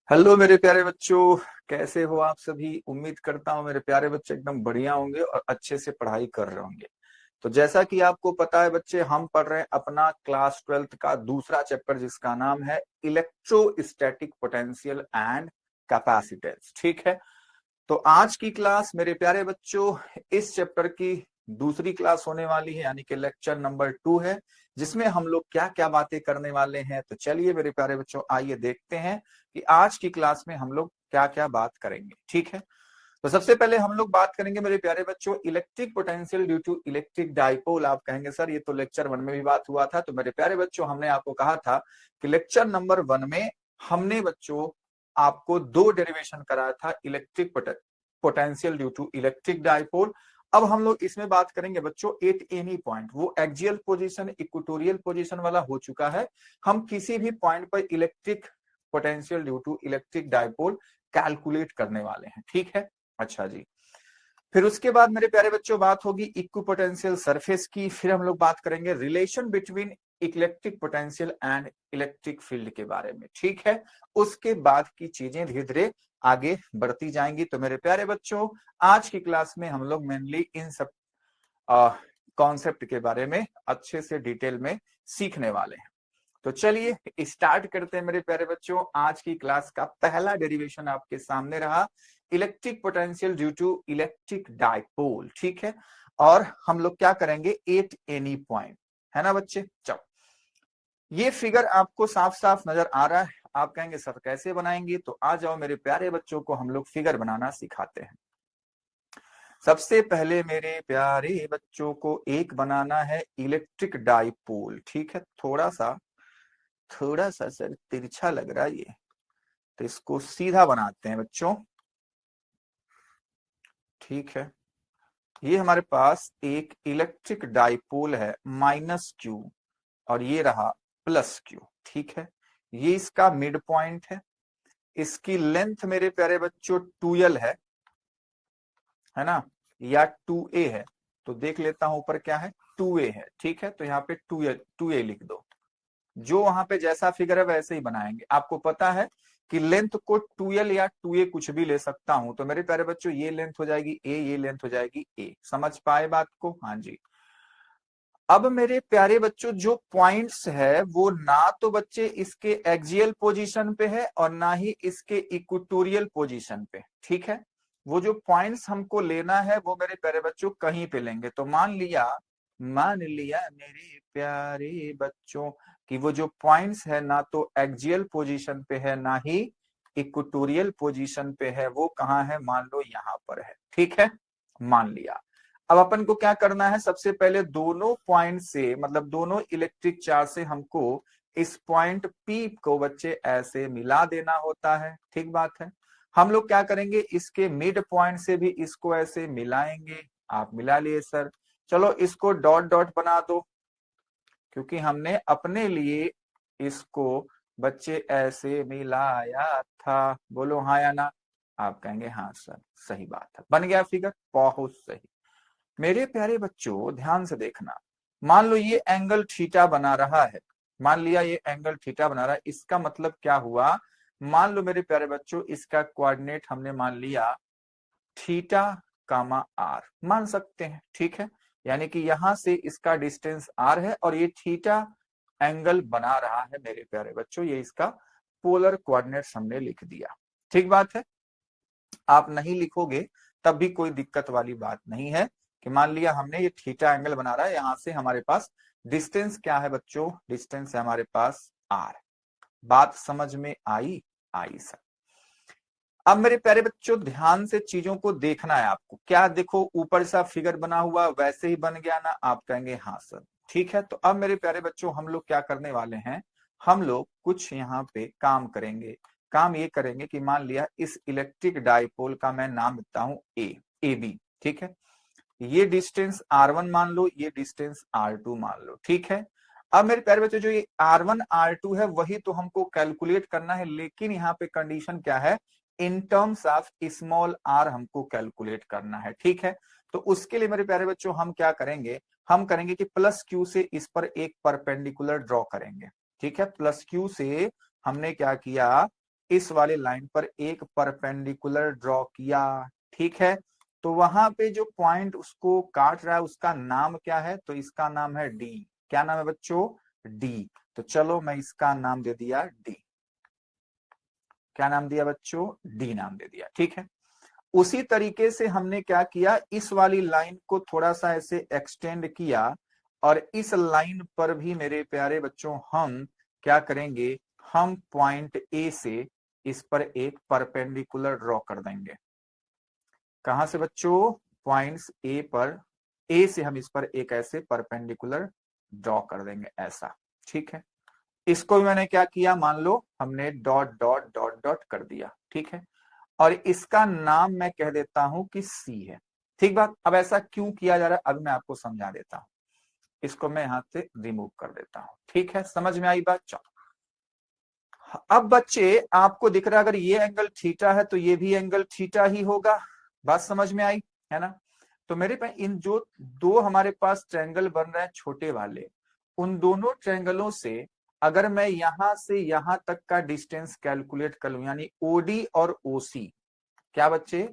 Hello मेरे प्यारे बच्चों। कैसे हो आप सभी? उम्मीद करता हूँ मेरे प्यारे बच्चे एकदम बढ़िया होंगे और अच्छे से पढ़ाई कर रहे होंगे। तो जैसा कि आपको पता है बच्चे, हम पढ़ रहे हैं अपना क्लास 12th का दूसरा चैप्टर जिसका नाम है इलेक्ट्रोस्टैटिक पोटेंशियल एंड कैपेसिटेंस। ठीक है। तो आज की क्लास मेरे प्यारे बच्चों इस चैप्टर की दूसरी क्लास होने वाली है, यानी कि लेक्चर नंबर 2 है, जिसमें हम लोग क्या क्या बातें करने वाले हैं। तो चलिए मेरे प्यारे बच्चों, आइए देखते हैं कि आज की क्लास में हम लोग क्या क्या बात करेंगे। ठीक है। तो सबसे पहले हम लोग बात करेंगे मेरे प्यारे बच्चों electric potential due to electric dipole. आप कहेंगे सर ये तो लेक्चर 1 में भी बात हुआ था। तो मेरे प्यारे बच्चों हमने आपको कहा था कि लेक्चर नंबर 1 में हमने बच्चों आपको दो डेरिवेशन कराया था electric potential due to electric dipole. अब हम लोग इसमें बात करेंगे बच्चों एट एनी पॉइंट, वो एक्सियल पोजीशन इक्वेटोरियल पोजीशन वाला हो चुका है। हम किसी भी पॉइंट पर electric potential due to electric dipole calculate करने वाले हैं। ठीक है। अच्छा जी। फिर उसके बाद मेरे प्यारे बच्चों बात होगी इक्विपोटेंशियल सरफेस की। फिर हम लोग बात करेंगे relation between electric potential and electric field के बारे में। ठीक है। उसके बाद की चीजें धीरे धीरे आगे बढ़ती जाएंगी। तो मेरे प्यारे बच्चों आज की क्लास में हम लोग मेनली इन सब कॉन्सेप्ट के बारे में अच्छे से डिटेल में सीखने वाले हैं। तो चलिए स्टार्ट करते हैं मेरे प्यारे बच्चों। आज की क्लास का पहला डेरिवेशन आपके सामने रहा electric potential due to electric dipole. ठीक है। और हम लोग क्या करेंगे एट एनी पॉइंट, है ना बच्चे। चलो ये फिगर आपको साफ साफ नजर आ रहा है। आप कहेंगे सर कैसे बनाएंगे, तो आ जाओ मेरे प्यारे बच्चों को हम लोग फिगर बनाना सिखाते हैं। सबसे पहले मेरे प्यारे बच्चों को एक बनाना है इलेक्ट्रिक डाइपोल। ठीक है। थोड़ा सा सर तिरछा लग रहा है ये, तो इसको सीधा बनाते हैं बच्चों। ठीक है। ये हमारे पास एक इलेक्ट्रिक डाइपोल है -q, और ये रहा +q। ठीक है। ये इसका मिड पॉइंट है। इसकी लेंथ मेरे प्यारे बच्चों 2l है ना, या 2a है। तो देख लेता हूं ऊपर क्या है, 2a है। ठीक है। तो यहाँ पे 2a लिख दो। जो वहां पे जैसा फिगर है वैसे ही बनाएंगे। आपको पता है कि लेंथ को 2l या 2a कुछ भी ले सकता हूं। तो मेरे प्यारे बच्चों ये लेंथ हो जाएगी a, ये लेंथ हो जाएगी a। समझ पाए बात को? हाँ जी। अब मेरे प्यारे बच्चों जो पॉइंट्स है वो ना तो बच्चे इसके एक्सियल पोजीशन पे है और ना ही इसके इक्वेटोरियल पोजीशन पे। ठीक है। वो जो पॉइंट्स हमको लेना है वो मेरे प्यारे बच्चों कहीं पे लेंगे। तो मान लिया मेरे प्यारे बच्चों कि वो जो पॉइंट्स है ना तो एक्सियल पोजीशन पे है ना ही इक्वेटोरियल पोजीशन पे है। वो कहाँ है? मान लो यहाँ पर है। ठीक है। मान लिया। अब अपन को क्या करना है, सबसे पहले दोनों पॉइंट से मतलब दोनों इलेक्ट्रिक चार्ज से हमको इस पॉइंट P को बच्चे ऐसे मिला देना होता है। ठीक बात है। हम लोग क्या करेंगे, इसके मिड पॉइंट से भी इसको ऐसे मिलाएंगे। आप मिला लिए सर। चलो इसको डॉट डॉट बना दो, क्योंकि हमने अपने लिए इसको बच्चे ऐसे मिलाया था। बोलो हाँ या ना। आप कहेंगे हाँ सर, सही बात है, बन गया फिगर, बहुत सही। मेरे प्यारे बच्चों ध्यान से देखना। मान लो ये एंगल थीटा बना रहा है। मान लिया ये एंगल थीटा बना रहा है। इसका मतलब क्या हुआ, मान लो मेरे प्यारे बच्चों इसका कोऑर्डिनेट हमने मान लिया थीटा कामा आर मान सकते हैं। ठीक है। यानी कि यहां से इसका डिस्टेंस आर है और ये थीटा एंगल बना रहा है। मेरे प्यारे बच्चों ये इसका पोलर कोऑर्डिनेट हमने लिख दिया। ठीक बात है। आप नहीं लिखोगे तब भी कोई दिक्कत वाली बात नहीं है कि मान लिया हमने ये थीटा एंगल बना रहा है, यहां से हमारे पास डिस्टेंस क्या है बच्चों, डिस्टेंस है हमारे पास आर। बात समझ में आई? आई सर। अब मेरे प्यारे बच्चों ध्यान से चीजों को देखना है आपको। क्या देखो ऊपर सा फिगर बना हुआ वैसे ही बन गया ना? आप कहेंगे हाँ सर। ठीक है। तो अब मेरे प्यारे बच्चों हम लोग क्या करने वाले हैं, हम लोग कुछ यहाँ पे काम करेंगे। काम ये करेंगे कि मान लिया इस इलेक्ट्रिक डाइपोल का मैं नाम देता हूं ए बी। ठीक है। ये डिस्टेंस R1 मान लो, ये डिस्टेंस R2 मान लो। ठीक है। अब मेरे प्यारे बच्चों जो ये R1 R2 है वही तो हमको कैलकुलेट करना है, लेकिन यहाँ पे कंडीशन क्या है, in terms of small r हमको कैलकुलेट करना है। ठीक है। तो उसके लिए मेरे प्यारे बच्चों हम क्या करेंगे, हम करेंगे कि +q से इस पर एक परपेंडिकुलर ड्रॉ करेंगे। ठीक है। +q से हमने क्या किया, इस वाले लाइन पर एक परपेंडिकुलर ड्रॉ किया, ठीक है। तो वहां पे जो पॉइंट उसको काट रहा है उसका नाम क्या है, तो इसका नाम है डी। क्या नाम है बच्चों, डी। तो चलो मैं इसका नाम दे दिया डी। क्या नाम दिया बच्चों, डी नाम दे दिया, ठीक है। उसी तरीके से हमने क्या किया, इस वाली लाइन को थोड़ा सा ऐसे एक्सटेंड किया और इस लाइन पर भी मेरे प्यारे बच्चों हम क्या करेंगे, हम पॉइंट ए से इस पर एक परपेंडिकुलर ड्रॉ कर देंगे। कहां से बच्चों, पॉइंट्स ए पर, ए से हम इस पर एक ऐसे परपेंडिकुलर ड्रॉ कर देंगे ऐसा, ठीक है। इसको भी मैंने क्या किया, मान लो हमने डॉट डॉट डॉट डॉट कर दिया, ठीक है। और इसका नाम मैं कह देता हूं कि सी है, ठीक बात। अब ऐसा क्यों किया जा रहा है, अब मैं आपको समझा देता हूं। इसको मैं यहां से रिमूव कर देता हूं, ठीक है। समझ में आई बात, चलो। अब बच्चे आपको दिख रहा है अगर ये एंगल थीटा है तो ये भी एंगल थीटा ही होगा, बात समझ में आई है ना। तो मेरे पास इन जो दो हमारे पास ट्रायंगल बन रहे हैं छोटे वाले, उन दोनों ट्रायंगलों से अगर मैं यहां से यहां तक का डिस्टेंस कैलकुलेट कर लूं, यानी ओडी और ओसी, क्या बच्चे,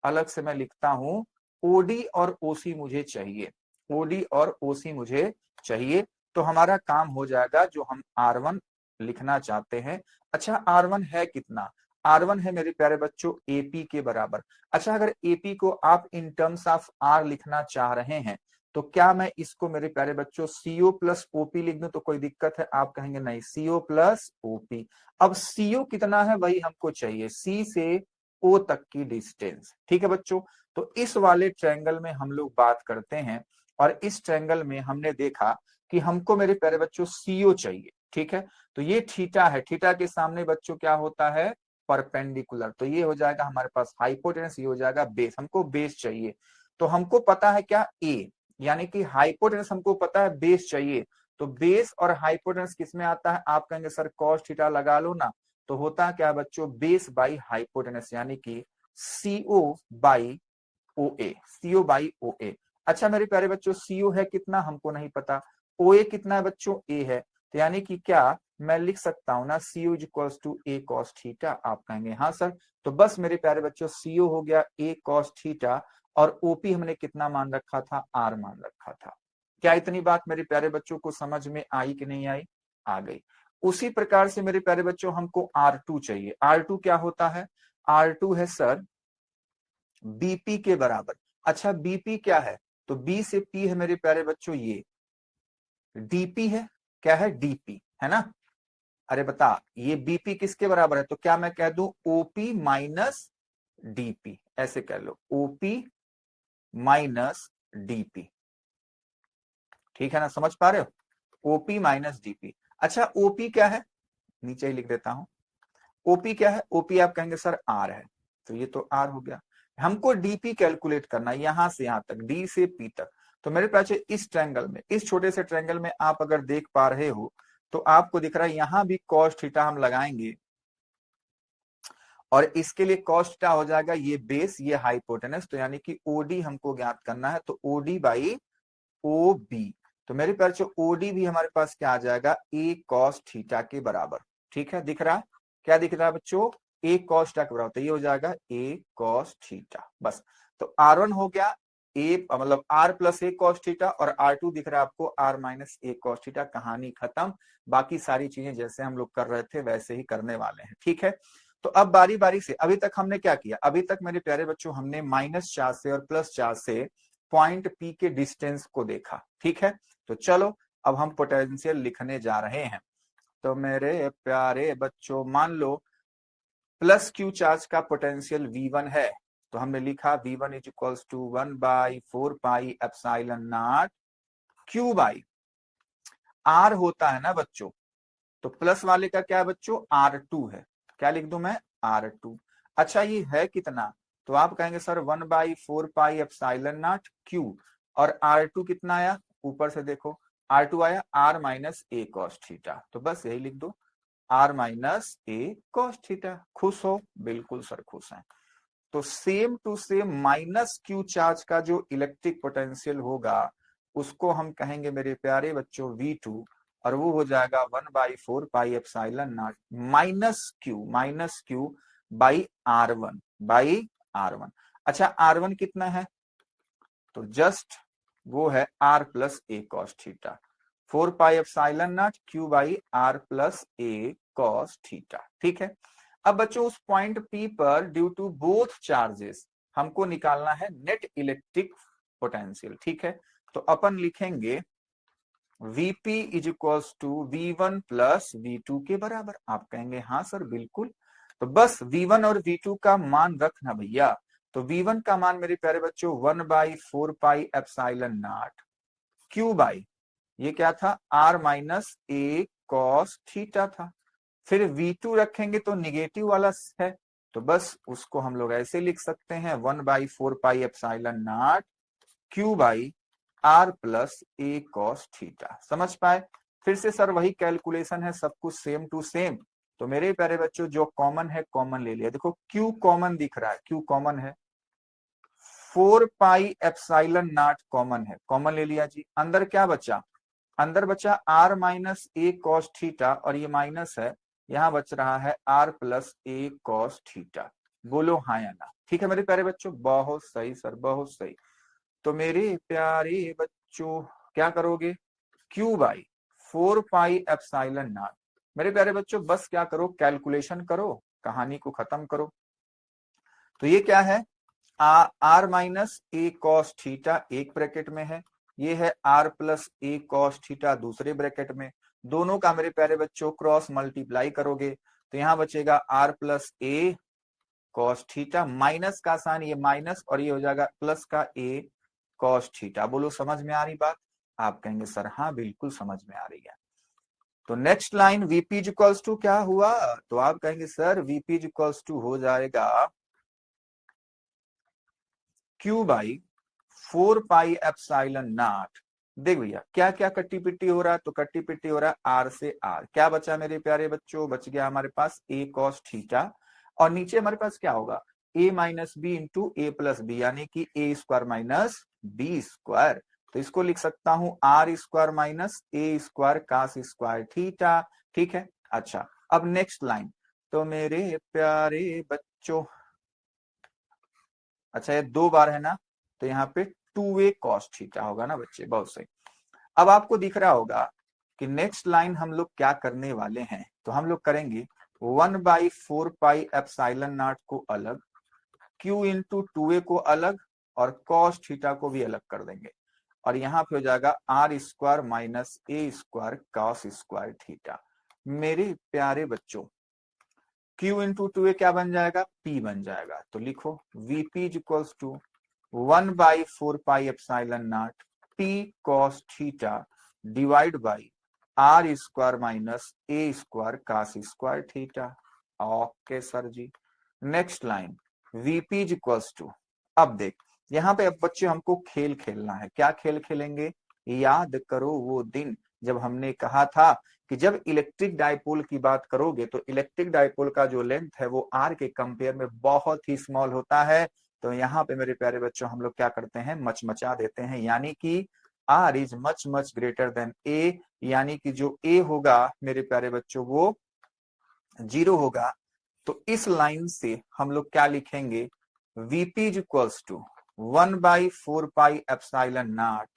अलग से मैं लिखता हूं, ओडी और ओसी मुझे चाहिए, ओडी और ओसी मुझे चाहिए। तो हमारा काम हो जाएगा, जो हम R1 लिखना चाहते हैं। अच्छा R1 है कितना, R1 है मेरे प्यारे बच्चों AP के बराबर। अच्छा अगर AP को आप इन टर्म्स ऑफ R लिखना चाह रहे हैं तो क्या मैं इसको मेरे प्यारे बच्चों CO प्लस OP लिख दूं तो कोई दिक्कत है, आप कहेंगे नहीं, CO प्लस OP। अब CO कितना है वही हमको चाहिए, C से O तक की डिस्टेंस, ठीक है बच्चों। तो इस वाले ट्रायंगल में हम लोग बात करते हैं और इस ट्रायंगल में हमने देखा कि हमको मेरे प्यारे बच्चों CO चाहिए, ठीक है। तो ये थीटा है, थीटा के सामने बच्चों क्या होता है, परपेंडिकुलर। तो ये हो जाएगा हमारे पास हाइपोटेनस, ये हो जाएगा बेस, हमको बेस चाहिए। तो हमको पता है क्या, ए, यानी कि हाइपोटेनस हमको पता है, बेस चाहिए। तो बेस और हाइपोटेनस किसमें आता है, आप कहेंगे सर कॉस थीटा लगा लो ना। तो होता क्या बच्चों, बेस बाई हाइपोटेनस, यानी कि CO by OA, CO by OA। अच्छा मेरे प्यारे बच्चों CO है कितना हमको नहीं पता, OA कितना है बच्चों, A है। तो यानी कि क्या मैं लिख सकता हूं ना, CO is equals to A cos theta, आप कहेंगे हाँ सर। तो बस मेरे प्यारे बच्चों CO हो गया A cos थीटा और OP हमने कितना मान रखा था, R मान रखा था। क्या इतनी बात मेरे प्यारे बच्चों को समझ में आई कि नहीं आई, आ गई। उसी प्रकार से मेरे प्यारे बच्चों हमको R2 चाहिए। R2 क्या होता है, R2 है सर BP के बराबर। अच्छा BP क्या है, तो B से P है मेरे प्यारे बच्चों, ये DP है, क्या है, DP है ना। अरे बता, ये BP किसके बराबर है, तो क्या मैं कह दूं OP माइनस DP, ऐसे कह लो OP माइनस DP, ठीक है ना, समझ पा रहे हो, OP माइनस DP। अच्छा OP क्या है, नीचे ही लिख देता हूं, OP क्या है, OP आप कहेंगे सर R है, तो ये तो R हो गया। हमको DP कैलकुलेट करना है, यहां से यहां तक, D से P तक। तो मेरे पास इस ट्रायंगल में, इस छोटे से ट्रायंगल में आप अगर देख पा रहे हो तो आपको दिख रहा है यहां भी कॉस थीटा हम लगाएंगे और इसके लिए कॉस थीटा हो जाएगा ये बेस, ये हाइपोटेनस। तो यानी कि OD हमको ज्ञात करना है, तो OD बाई OB। तो मेरे पास OD भी हमारे पास क्या आ जाएगा, A cos थीटा के बराबर, ठीक है। दिख रहा है, क्या दिख रहा है बच्चों, A cos थीटा के बराबर, तो ये हो जाएगा A cos थीटा, बस। तो R1 हो गया A, मतलब R plus A cos theta, और R2 दिख रहा है आपको R minus A cos theta. कहानी खत्म, बाकी सारी चीजें जैसे हम लोग कर रहे थे वैसे ही करने वाले हैं, ठीक है। तो अब बारी बारी से, अभी तक हमने क्या किया, अभी तक मेरे प्यारे बच्चों हमने -4 से और +4 से पॉइंट P के डिस्टेंस को देखा, ठीक है। तो चलो अब हम पोटेंशियल लिखने जा रहे हैं। तो मेरे प्यारे बच्चों मान लो प्लस Q चार्ज का पोटेंशियल V1 है, तो हमने लिखा V1 is equals to 1/4 pi epsilon naught Q by R होता है ना बच्चों, तो प्लस वाले का क्या है बच्चों, R2 है। क्या लिख दूं मैं, R2। अच्छा ये है कितना, तो आप कहेंगे sir 1/4 pi epsilon naught Q, और R2 कितना आया, ऊपर से देखो R2 आया R minus A cos theta. तो बस यही लिख दो, R minus A cos theta. खुश हो, बिल्कुल सर खुश हैं। तो same to same -Q charge का जो इलेक्ट्रिक पोटेंशियल होगा उसको हम कहेंगे मेरे प्यारे बच्चों V2, और वो हो जाएगा 1/4 pi epsilon not minus Q by R1। अच्छा R1 कितना है, तो जस्ट वो है R plus A cos theta, 4 pi epsilon not Q by R plus A cos theta. ठीक है, अब बच्चों उस पॉइंट P पर ड्यू टू बोथ चार्जेस हमको निकालना है नेट इलेक्ट्रिक पोटेंशियल। ठीक है, तो अपन लिखेंगे Vp is equals to V1 plus V2 के बराबर। आप कहेंगे हाँ सर बिल्कुल, तो बस V1 और V2 का मान रखना भैया। तो V1 का मान मेरे प्यारे बच्चों 1/4 pi epsilon not Q by ये क्या था R माइनस ए कॉस थीटा था। फिर V2 रखेंगे तो निगेटिव वाला है, तो बस उसको हम लोग ऐसे लिख सकते हैं 1/4 pi epsilon not Q by R plus A cos theta. समझ पाए? फिर से सर वही कैलकुलेशन है, सब कुछ सेम टू सेम। तो मेरे प्यारे बच्चों जो कॉमन है कॉमन ले लिया, देखो Q कॉमन दिख रहा है, Q कॉमन है, 4 पाई एप्सिलॉन नॉट कॉमन है, कॉमन ले लिया जी। अंदर क्या बचा, अंदर बचा R माइनस ए कॉस थीटा और ये माइनस है, यहां बच रहा है R प्लस ए कॉस थीटा। बोलो हाँ या ना? ठीक है मेरे प्यारे बच्चों, बहुत सही सर बहुत सही। तो मेरे प्यारे बच्चों क्या करोगे, Q by 4 pi epsilon not. मेरे प्यारे बच्चों बस क्या करो, कैलकुलेशन करो, कहानी को खत्म करो। तो ये क्या है, R माइनस ए कॉस थीटा एक ब्रैकेट में है, ये है R प्लस ए कॉस थीटा दूसरे ब्रैकेट में। दोनों का मेरे प्यारे बच्चों क्रॉस मल्टीप्लाई करोगे तो यहां बचेगा R प्लस ए कॉस थीटा, माइनस का साइन ये माइनस और ये हो जाएगा प्लस का ए कॉस थीटा। बोलो समझ में आ रही बात? आप कहेंगे सर हाँ बिल्कुल समझ में आ रही है। तो next line Vp equals to क्या हुआ, तो आप कहेंगे सर Vp इक्वल्स टू हो जाएगा Q by 4 pi epsilon not. देख भैया क्या क्या कट्टी पिट्टी हो रहा है, तो कट्टी पिट्टी हो रहा है R से R, क्या बचा मेरे प्यारे बच्चों, बच गया हमारे पास a cos थीटा और नीचे हमारे पास क्या होगा a minus b into a plus b, यानी कि a square minus b square. तो इसको लिख सकता हूं R square minus a square cos square theta. ठीक है, अच्छा अब नेक्स्ट लाइन, तो मेरे प्यारे बच्चों अच्छा ये 2 बार है ना, तो यहाँ पे 2a cos थीटा होगा ना बच्चे, बहुत सही। अब आपको दिख रहा होगा कि नेक्स्ट लाइन हम लोग क्या करने वाले हैं, तो हम लोग करेंगे 1/4 पाई एप्सिलॉन नॉट को अलग, q इंटू 2a को अलग और cos थीटा को भी अलग कर देंगे और यहाँ पे हो जाएगा R square minus a square cos square theta. मेरे प्यारे बच्चों Q इंटू 2a क्या बन जाएगा, P बन जाएगा। तो लिखो Vp equals to 1/4 pi epsilon naught P cos theta divide by R square minus a square cos square theta. Okay sir ji. Next line Vp equals to, अब देख यहाँ पे अब बच्चे हमको खेल खेलना है। क्या खेल खेलेंगे, याद करो वो दिन जब हमने कहा था कि जब इलेक्ट्रिक डायपोल की बात करोगे तो इलेक्ट्रिक डायपोल का जो लेंथ है वो R के कंपेयर में बहुत ही स्मॉल होता है। तो यहाँ पे मेरे प्यारे बच्चों हम लोग क्या करते हैं, मचमचा देते हैं, यानी कि R is much much greater than A, यानी कि जो A होगा मेरे प्यारे बच्चों वो 0 होगा। तो इस लाइन से हम लोग क्या लिखेंगे, Vp equals to 1/4 pi epsilon naught,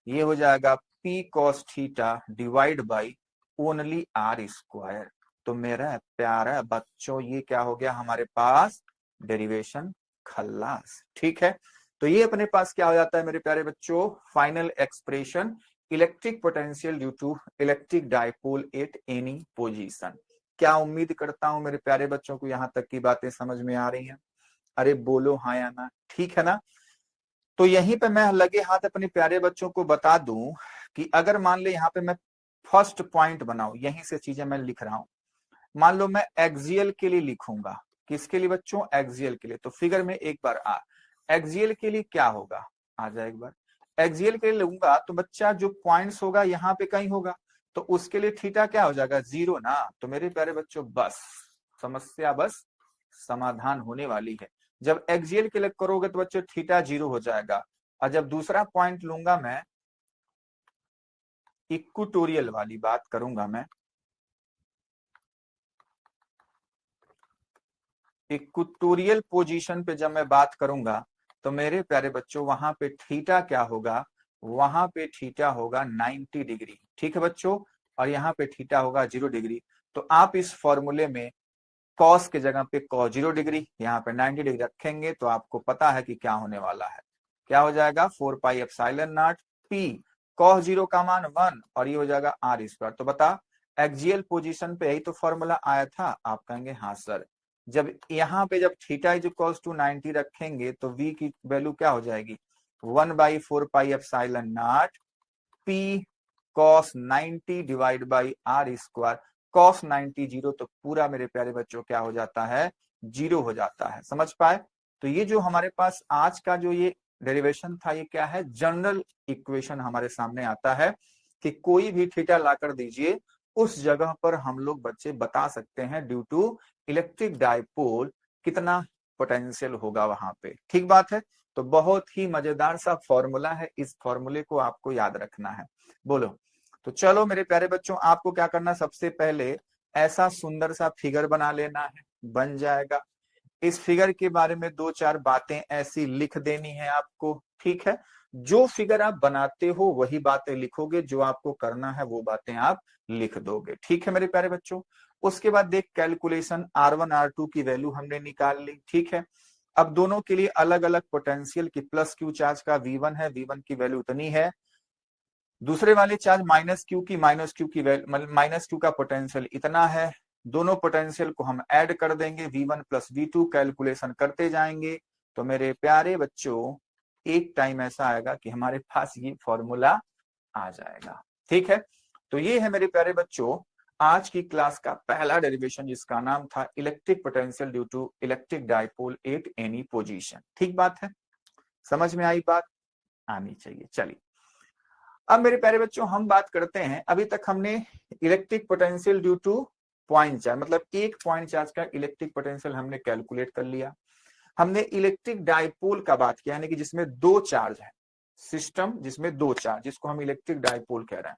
ये हो जाएगा P cos theta divide by only R square. तो मेरा प्यारा बच्चों ये क्या हो गया हमारे पास, डेरिवेशन खल्लास। ठीक है, तो ये अपने पास क्या हो जाता है मेरे प्यारे बच्चों, final expression electric potential due to electric dipole at any position. क्या उम्मीद करता हूं मेरे प्यारे बच्चों को यहां तक की बातें समझ में आ रही हैं? अरे बोलो हाँ या ना, ठीक है ना? तो यहीं पे मैं लगे हाथ अपने प्यारे बच्चों को बता दूं कि अगर मान ले यहाँ पे मैं फर्स्ट पॉइंट बनाऊं, यहीं से चीजें मैं लिख रहा हूं, मान लो मैं एक्सियल के लिए लिखूंगा, किसके लिए बच्चों, एक्सियल के लिए। तो फिगर में एक बार आ, एक्सियल के लिए क्या होगा, आ जाए एक बार, एक्सियल के लिए लूंगा तो बच्चा जो पॉइंट्स होगा यहाँ पे कहीं होगा, तो उसके लिए थीटा क्या हो जाएगा, 0 ना। तो मेरे प्यारे बच्चों बस समस्या बस समाधान होने वाली है। जब एक्सियल के लिए करोगे तो बच्चों थीटा 0 हो जाएगा, और जब दूसरा पॉइंट लूंगा मैं इक्वेटोरियल वाली बात करूंगा मैं। इक्वेटोरियल पोजीशन पे जब मैं बात करूंगा तो मेरे प्यारे बच्चों वहां पे थीटा क्या होगा, वहां पे थीटा होगा 90 डिग्री, ठीक है बच्चों, और यहाँ पे थीटा होगा 0 डिग्री। तो आप इस फॉर्मूले में कॉस के जगह पे कॉस 0 डिग्री, यहाँ पे 90 डिग्री रखेंगे तो आपको पता है कि क्या होने वाला है, क्या हो जाएगा 4 पाई एप्सिलॉन नॉट पी कॉस 0 का मान 1 और ये हो जाएगा आर स्क्वायर। तो बता एक्सियल पोजीशन पे यही तो फॉर्मूला आया था। आप कहेंगे हाँ सर, जब यहाँ पे जब थीटा इज इक्वल्स टू 90 रखेंगे तो v की वैल्यू क्या हो जाएगी 1/4 pi epsilon naught P cos 90 divide by R square. Cos 90 zero तो पूरा मेरे प्यारे बच्चों क्या हो जाता है, जीरो हो जाता है। समझ पाए? तो ये जो हमारे पास आज का जो ये डेरिवेशन था ये क्या है, जनरल इक्वेशन हमारे सामने आता है कि कोई भी थीटा लाकर दीजिए उस जगह पर हम लोग बच्चे बता सकते हैं ड्यू टू इलेक्ट्रिक डाइपोल कितना पोटेंशियल होगा वहां पे। ठीक बात है। तो बहुत ही मजेदार सा फॉर्मूला है, इस फॉर्मूले को आपको याद रखना है। बोलो। तो चलो मेरे प्यारे बच्चों, आपको क्या करना, सबसे पहले ऐसा सुंदर सा फिगर बना लेना है, बन जाएगा। इस फिगर के बारे में दो चार बातें ऐसी लिख देनी है आपको, ठीक है। जो फिगर आप बनाते हो वही बातें लिखोगे, जो आपको करना है वो बातें आप लिख दोगे, ठीक है मेरे प्यारे बच्चों। उसके बाद देख कैलकुलेशन R1 R2 की वैल्यू हमने निकाल ली, ठीक है। अब दोनों के लिए अलग अलग पोटेंशियल की प्लस क्यू चार्ज का V1 है, V1 की वैल्यू उतनी है। दूसरे वाले चार्ज माइनस क्यू की माइनस क्यू का पोटेंशियल इतना है। दोनों पोटेंशियल को हम ऐड कर देंगे, V1 प्लस V2 कैलकुलेशन करते जाएंगे। तो मेरे प्यारे बच्चों एक टाइम ऐसा आएगा कि हमारे पास ये फॉर्मूला आ जाएगा, ठीक है। तो ये है मेरे प्यारे बच्चों आज की क्लास का पहला डेरिवेशन, जिसका नाम था electric potential due to electric dipole at any position. ठीक बात है, समझ में आई बात? आनी चाहिए। चलिए अब मेरे प्यारे बच्चों हम बात करते हैं, अभी तक हमने electric potential due two point charge, मतलब एक पॉइंट चार्ज का इलेक्ट्रिक पोटेंशियल हमने कैलकुलेट कर लिया। हमने इलेक्ट्रिक डाइपोल का बात किया, यानी कि जिसमें दो चार्ज है, सिस्टम जिसमें दो चार्ज, जिसको हम इलेक्ट्रिक डाइपोल कह रहे हैं।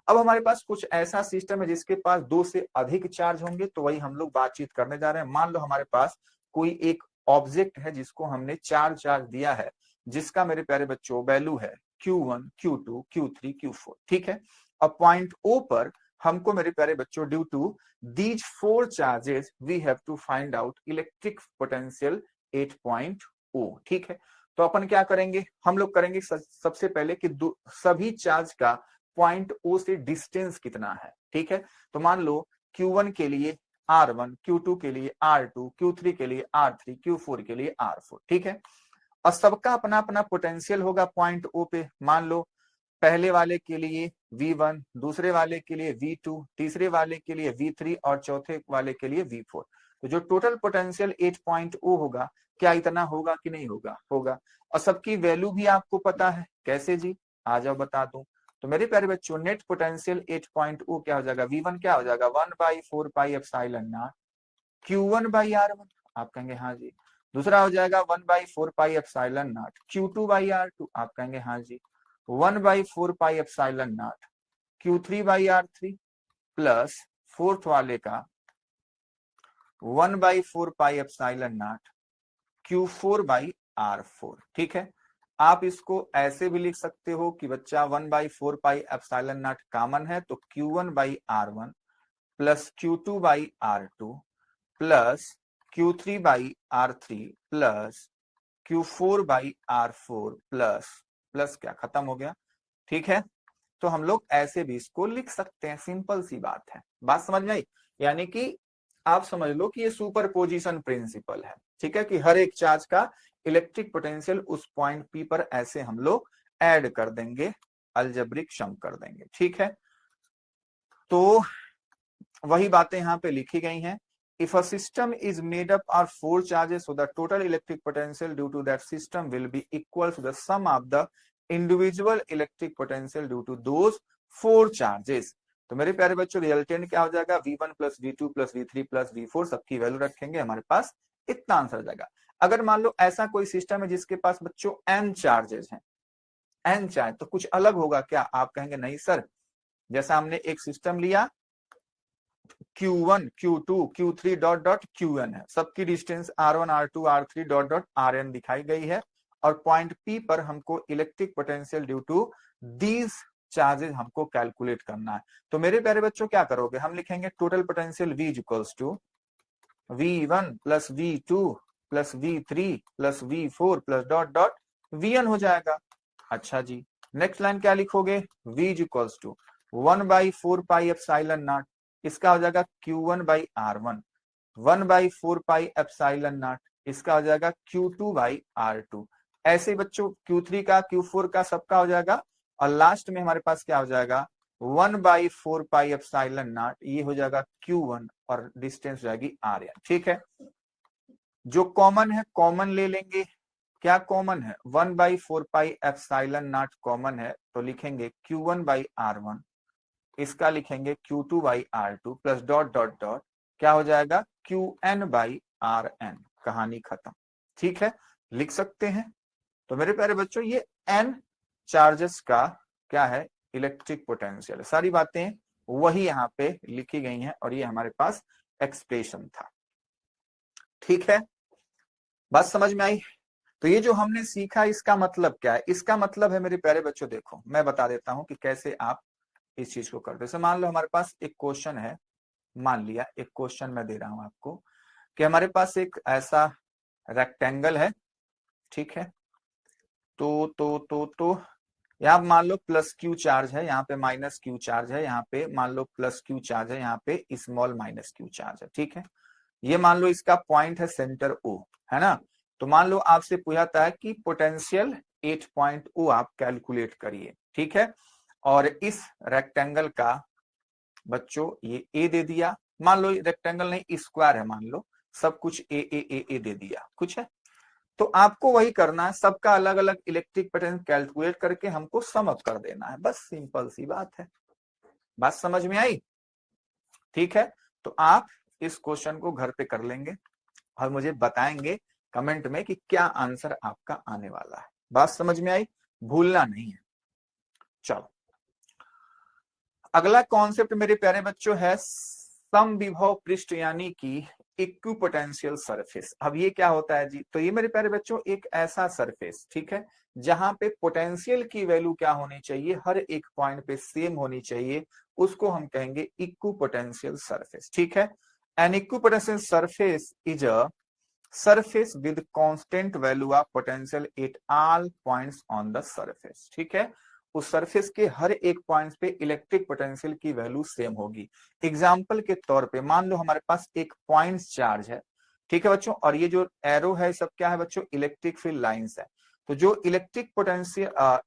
अब हमारे पास कुछ ऐसा सिस्टम है जिसके पास दो से अधिक चार्ज होंगे, तो वही हम लोग बातचीत करने जा रहे हैं। मान लो हमारे पास कोई एक ऑब्जेक्ट है जिसको हमने चार चार्ज दिया है, जिसका मेरे प्यारे बच्चों वैल्यू है Q1 Q2 Q3 Q4, ठीक है। अब पॉइंट O पर हमको मेरे प्यारे बच्चों due to these four charges we have to find out electric potential at point O, ठीक है। तो अपन क्या करेंगे, हम लोग करेंगे सबसे पहले कि सभी चार्ज का पॉइंट O से डिस्टेंस कितना है, ठीक है। तो मान लो Q1 के लिए R1, Q2 के लिए R2, Q3 के लिए R3, Q4 के लिए R4, ठीक है। और सबका अपना अपना पोटेंशियल होगा पॉइंट O पे। मान लो पहले वाले के लिए V1, दूसरे वाले के लिए V2, तीसरे वाले के लिए V3 और चौथे वाले के लिए V4। तो जो टोटल पोटेंशियल 8.0 होगा, क्या इतना होगा कि नहीं होगा? होगा। और सबकी वैल्यू भी आपको पता है, कैसे जी? आ जाओ बता दूं। तो मेरे प्यारे बच्चों नेट पोटेंशियल 8.0 क्या हो जाएगा, V1 क्या हो जाएगा 1/4 pi epsilon not Q1 by R1। आप कहेंगे हाँ जी। दूसरा हो जाएगा 1/4 pi epsilon not Q2 by R2। आप कहेंगे हाँ जी। 1/4 pi epsilon not Q3 by R3 plus fourth वाले का 1/4 pi epsilon not Q4 by R4, ठीक है। आप इसको ऐसे भी लिख सकते हो कि बच्चा 1/4 पाई एप्सिलॉन नॉट कॉमन है, तो Q1 by R1 plus Q2 by R2 plus Q3 by R3 plus Q4 by R4 plus plus क्या, खत्म हो गया, ठीक है। तो हम लोग ऐसे भी इसको लिख सकते हैं, सिंपल सी बात है। बात समझ में आई? यानी कि आप समझ लो कि ये सुपरपोजिशन प्रिंसिपल है, ठीक है, कि हर एक चार्ज का इलेक्ट्रिक पोटेंशियल उस पॉइंट P पर ऐसे हम लोग ऐड कर देंगे, अलजेब्रिक सम कर देंगे, ठीक है। तो वही बातें यहाँ पे लिखी गई हैं। If a system is made up of four charges, so the total electric potential due to that system will be equal to the sum of the individual electric potential due to those four charges। तो मेरे प्यारे बच्चों resultant क्या हो जाएगा, V1 plus V2 plus V3 plus V4, सबकी value रखेंगे, हमारे पास इतना आंसर आ जाएगा। अगर मान लो ऐसा कोई सिस्टम है जिसके पास बच्चों n चार्जेस हैं, n चार्ज, तो कुछ अलग होगा क्या? आप कहेंगे नहीं सर, जैसा हमने एक सिस्टम लिया Q1 Q2 Q3 dot dot Qn है, सबकी distance R1 R2 R3 dot dot Rn दिखाई गई है और पॉइंट P पर हमको electric potential due to these charges हमको कैलकुलेट करना है। तो मेरे प्यारे बच्चों क्या करोगे, हम लिखेंगे total potential V equals to V1 plus V2 plus V3 plus V4 plus dot dot Vn हो जाएगा। अच्छा जी, नेक्स्ट लाइन क्या लिखोगे, V equals to 1/4 pi epsilon naught, इसका हो जाएगा Q1 by R1, 1/4 pi epsilon naught, इसका हो जाएगा Q2 बाई R2। ऐसे बच्चों Q3 का Q4 का सबका हो जाएगा और लास्ट में हमारे पास क्या हो जाएगा 1/4 पाई एप्सिलॉन नॉट, ये हो जाएगा Q1 और डिस्टेंस हो जाएगी Rn। ठीक है, जो कॉमन है कॉमन ले लेंगे, क्या कॉमन है 1/4 पाई एप्सिलॉन नॉट कॉमन है, तो लिखेंगे Q1 बाई R1, इसका लिखेंगे Q2 by R2 plus dot dot dot क्या हो जाएगा Qn बाई Rn, कहानी खत्म। ठीक है, लिख सकते हैं। तो मेरे प्यारे बच्चों ये n चार्जेस का क्या है इलेक्ट्रिक पोटेंशियल, सारी बातें वही यहाँ पे लिखी गई हैं और ये हमारे पास एक्सप्रेशन था। ठीक है, बात समझ में आई। तो ये जो हमने सीखा इसका मतलब क्या है, इसका मतलब है मेरे प्यारे बच्चों देखो मैं बता देता हूं कि कैसे आप इस चीज को करते। जैसे मान लो हमारे पास एक क्वेश्चन है, मान लिया एक क्वेश्चन मैं दे रहा हूं आपको कि हमारे पास एक ऐसा रेक्टेंगल है, ठीक है, तो यहाँ मान लो प्लस क्यू चार्ज है, यहाँ पे माइनस क्यू चार्ज है, यहाँ पे मान लो प्लस क्यू चार्ज है, यहाँ पे स्मॉल माइनस क्यू चार्ज है। ठीक है, ये मान लो इसका पॉइंट है सेंटर O, है ना। तो मान लो आपसे पूछा है कि पोटेंशियल 8 पॉइंट O आप कैलकुलेट करिए। ठीक है, और इस रेक्टेंगल का बच्चों ये ए दे दिया, मान लो रेक्टेंगल नहीं स्क्वायर है, मान लो सब कुछ ए दे दिया कुछ है, तो आपको वही करना है, सबका अलग अलग इलेक्ट्रिक पोटेंशियल कैलकुलेट करके हमको सम अप कर देना है, बस सिंपल सी बात है। बात समझ में आई। ठीक है, तो आप इस क्वेश्चन को घर पे कर लेंगे और मुझे बताएंगे कमेंट में कि क्या आंसर आपका आने वाला है। बात समझ में आई, भूलना नहीं है। चलो अगला कॉन्सेप्ट मेरे प्यारे बच्चों है समविभव पृष्ठ यानी कि इक्विपोटेंशियल सरफेस। अब ये क्या होता है जी, तो ये मेरे प्यारे बच्चों एक ऐसा सरफेस, ठीक है, जहां पे पोटेंशियल की वैल्यू क्या होनी चाहिए, हर एक पॉइंट पे सेम होनी चाहिए, उसको हम कहेंगे इक्विपोटेंशियल सरफेस। ठीक है, an equipotential surface is a surface with constant value of potential at all points on the surface। ठीक है, उस सरफेस के हर एक पॉइंट पे इलेक्ट्रिक पोटेंशियल की वैल्यू सेम होगी। एग्जांपल के तौर पे मान लो हमारे पास एक पॉइंट चार्ज है, ठीक है बच्चों, और ये जो एरो है सब क्या है बच्चों, इलेक्ट्रिक फील्ड लाइंस है। तो जो इलेक्ट्रिक पोटेंशियल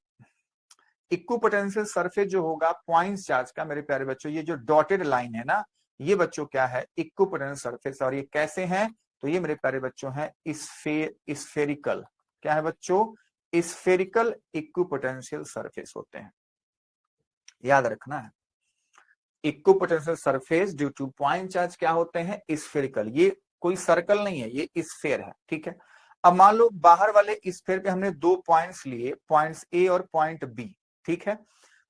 इक्विपोटेंशियल सरफेस जो होगा पॉइंट चार्ज का मेरे प्यारे बच्चों, ये जो डॉटेड लाइन है ना, ये बच्चों क्या है इक्विपोटेंशियल सरफेस। और ये कैसे हैं, तो ये मेरे प्यारे बच्चों है स्फेरिकल, क्या है बच्चों, स्फेरिकल इक्विपोटेंशियल सरफेस होते हैं, याद रखना है। Equipotential surface due two point charge क्या होते हैं, स्फेरिकल, ये कोई सर्कल नहीं है, ये स्फेयर है। ठीक है, अब मान लो बाहर वाले स्फेयर पे हमने दो पॉइंट्स लिए, पॉइंट्स ए और पॉइंट बी। ठीक है,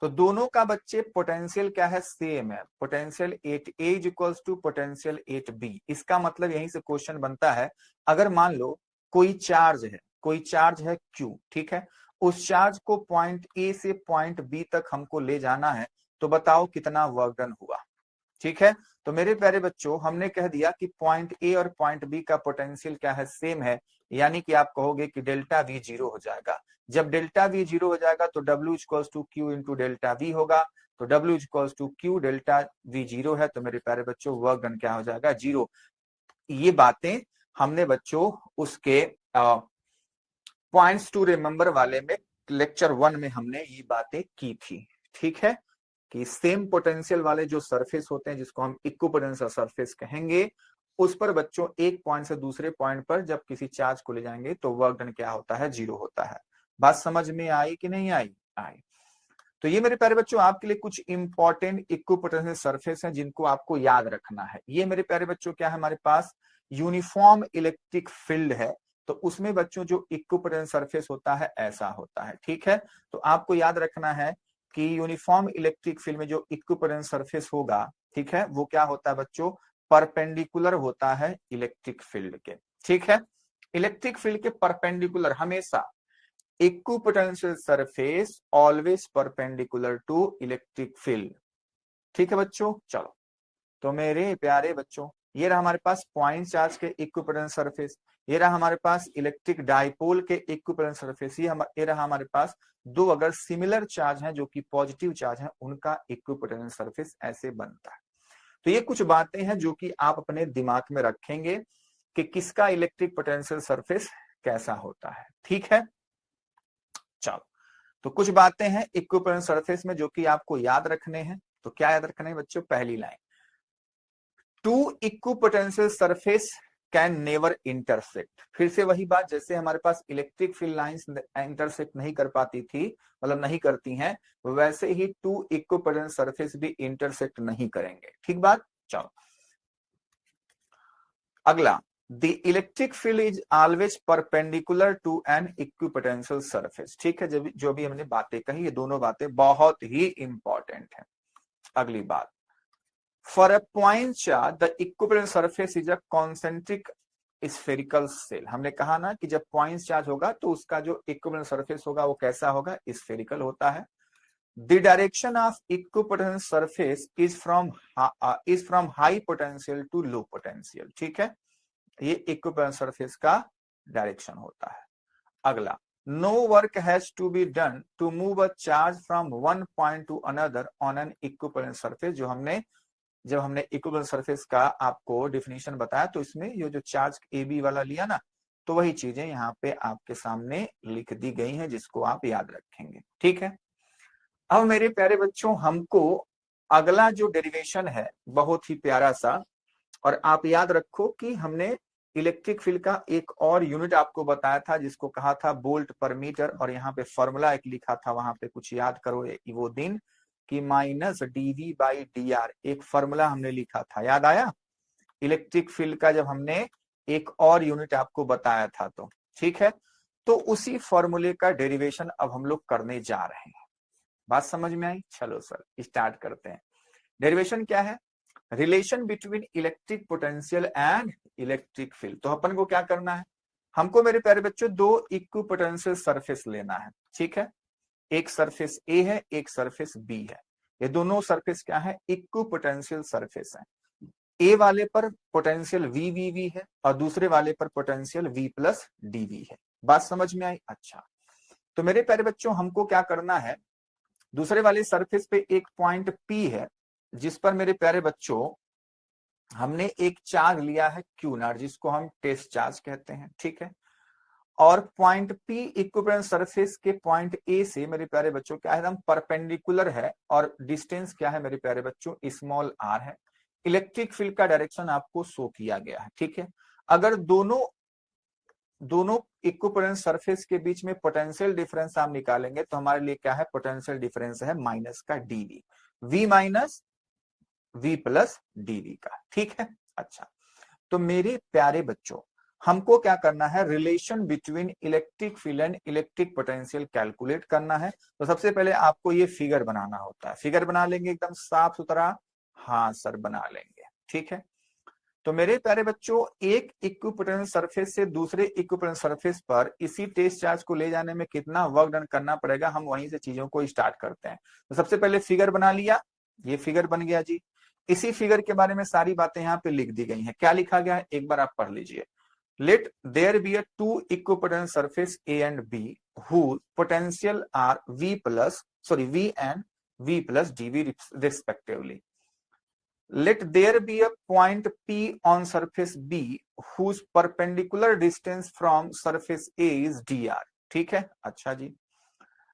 तो दोनों का बच्चे पोटेंशियल क्या है, सेम है, potential 8A is equals to potential 8B। इसका मतलब यहीं से क्वेश्चन बनता है, अगर मान लो कोई चार्ज है, कोई चार्ज है Q, ठीक है, उस चार्ज को पॉइंट ए से पॉइंट बी तक हमको ले जाना है, तो बताओ कितना वर्क डन हुआ। ठीक है, तो मेरे प्यारे बच्चों हमने कह दिया कि पॉइंट ए और पॉइंट बी का पोटेंशियल क्या है, सेम है, यानी कि आप कहोगे कि डेल्टा V 0 हो जाएगा। जब डेल्टा V 0 हो जाएगा तो W equals to Q into delta V होगा, तो W equals to Q delta V 0 है, तो मेरे प्यारे बच्चों वर्क डन क्या हो जाएगा, 0। ये बातें हमने बच्चों उसके पॉइंट्स टू रिमेंबर वाले में लेक्चर 1 में हमने ये बातें की थी। ठीक है, कि सेम पोटेंशियल वाले जो सरफेस होते हैं जिसको हम इक्विपोटेंशियल सरफेस कहेंगे, उस पर बच्चों एक पॉइंट से दूसरे पॉइंट पर जब किसी चार्ज को ले जाएंगे तो वर्क डन क्या होता है, 0 होता है। बात समझ में आई कि नहीं आई, आई। तो ये मेरे प्यारे बच्चों आपके लिए कुछ इंपॉर्टेंट इक्विपोटेंशियल सरफेस हैं जिनको आपको याद रखना है। ये मेरे प्यारे बच्चों क्या है, हमारे पास यूनिफॉर्म इलेक्ट्रिक फील्ड है, तो उसमें बच्चों जो इक्विपोटेंशियल सरफेस होता है ऐसा होता है। ठीक है, तो आपको याद रखना है कि यूनिफॉर्म इलेक्ट्रिक फील्ड में जो इक्विपोटेंट सरफेस होगा, ठीक है, वो क्या होता है बच्चों, परपेंडिकुलर होता है इलेक्ट्रिक फील्ड के। ठीक है, इलेक्ट्रिक फील्ड के परपेंडिकुलर हमेशा, equipotential surface always perpendicular to electric field. ठीक है बच्चों, चलो तो मेरे प्यारे बच्चों, ये रहा हमारे पास पॉइंट चार्ज के इक्विपोटेंट सरफेस, ये रहा हमारे पास इलेक्ट्रिक डाइपोल के इक्विपोटेंट सरफेस, ये रहा हमारे पास दो अगर सिमिलर चार्ज हैं जो कि पॉजिटिव चार्ज हैं, उनका इक्विपोटेंट सरफेस ऐसे बनता है। तो ये कुछ बातें हैं जो कि आप अपने दिमाग में रखेंगे कि किसका इलेक्ट्रिक पोटेंशियल सरफेस कैसा होता है। ठीक है, चलो तो कुछ बातें हैं इक्विपोटेंट सरफेस में जो कि आपको याद रखने हैं। तो क्या याद रखना है बच्चों, पहली line, two equipotential surface can never intersect. फिर से वही बात, जैसे हमारे पास इलेक्ट्रिक फील्ड लाइंस इंटरसेक्ट नहीं कर पाती थी, मतलब नहीं करती हैं, वैसे ही टू इक्विपोटेंट सरफेस भी इंटरसेक्ट नहीं करेंगे। ठीक बात, चलो अगला, the electric field is always perpendicular to an equipotential surface. ठीक है, जो भी हमने बातें कही, ये दोनों बातें बहुत ही इंपॉर्टेंट है। अगली बात, for a point charge the equipotential surface is a concentric spherical shell. हमने कहा ना कि जब पॉइंट चार्ज होगा तो उसका जो इक्विपोटेंट सरफेस होगा वो कैसा होगा, स्फेरिकल होता है। The direction of equipotential surface is from high potential to low potential. ठीक है, ये इक्विपोटेंट सरफेस का डायरेक्शन होता है। अगला, no work has to be done to move a charge from one point to another on an equipotential surface. जब हमने इक्विपोटेंट surface का आपको डिफिनीशन बताया तो इसमें ये जो चार्ज ए बी वाला लिया ना, तो वही चीजें यहाँ पे आपके सामने लिख दी गई हैं जिसको आप याद रखेंगे। ठीक है, अब मेरे प्यारे बच्चों, हमको अगला जो डेरिवेशन है बहुत ही प्यारा सा, और आप याद रखो कि हमने इलेक्ट्रिक फील्ड का एक और यूनिट आपको बताया था जिसको कहा था वोल्ट पर मीटर, और यहाँ पे फॉर्मूला एक लिखा था, वहां पे कुछ याद करो वो दिन कि minus dV by d r, एक फॉर्मूला हमने लिखा था, याद आया इलेक्ट्रिक फील्ड का जब हमने एक और यूनिट आपको बताया था। तो ठीक है, तो उसी फॉर्मूले का डेरिवेशन अब हम लोग करने जा रहे हैं। बात समझ में आई? चलो सर स्टार्ट करते हैं। डेरिवेशन क्या है, relation between electric potential and electric field. तो अपन को क्या करना है, हमको मेरे प्यारे बच्चों दो इक्विपोटेंशियल सरफेस लेना है। ठीक है, एक सरफेस ए है, एक सरफेस बी है। ये दोनों सरफेस क्या है, इक्विपोटेंशियल सरफेस है। ए वाले पर पोटेंशियल वी वी वी है और दूसरे वाले पर potential V plus d V है। बात समझ में आई? अच्छा, तो मेरे प्यारे बच्चों हमको क्या करना है, दूसरे वाले सरफेस पे एक पॉइंट पी है जिस पर मेरे प्यारे बच्चों हमने एक चार्ज लिया है क्यू नॉट, जिसको हम टेस्ट चार्ज कहते हैं। ठीक है, और पॉइंट पी इक्विपोटेंट सरफेस के पॉइंट ए से मेरे प्यारे बच्चों क्या है, एकदम परपेंडिकुलर है, और डिस्टेंस क्या है मेरे प्यारे बच्चों, स्मॉल आर है। इलेक्ट्रिक फील्ड का डायरेक्शन आपको शो किया गया है। ठीक है, अगर दोनों इक्विपोटेंट सरफेस के बीच में पोटेंशियल डिफरेंस आप निकालेंगे तो हमारे लिए क्या है, पोटेंशियल डिफरेंस है माइनस का dV, V minus V plus dV का। ठीक है, अच्छा तो मेरे प्यारे बच्चों हमको क्या करना है, relation between electric field and electric potential calculate करना है। तो सबसे पहले आपको ये फिगर बनाना होता है, फिगर बना लेंगे एकदम साफ सुथरा, हाँ सर बना लेंगे। ठीक है, तो मेरे प्यारे बच्चों एक इक्विपोटेंशियल सरफेस से दूसरे इक्विपोटेंशियल सरफेस पर इसी टेस्ट चार्ज को ले जाने में कितना वर्क डन करना पड़ेगा, हम वहीं से चीजों को स्टार्ट करते हैं। तो सबसे पहले फिगर बना लिया, ये फिगर बन गया जी। इसी फिगर के बारे में सारी बातें यहाँ पे लिख दी गई हैं। क्या लिखा गया है एक बार आप पढ़ लीजिए। Let there be a two equipotential surface A and B whose potential are V and V plus dV respectively. Let there be a point P on surface B whose perpendicular distance from surface A is dr. ठीक है, अच्छा जी।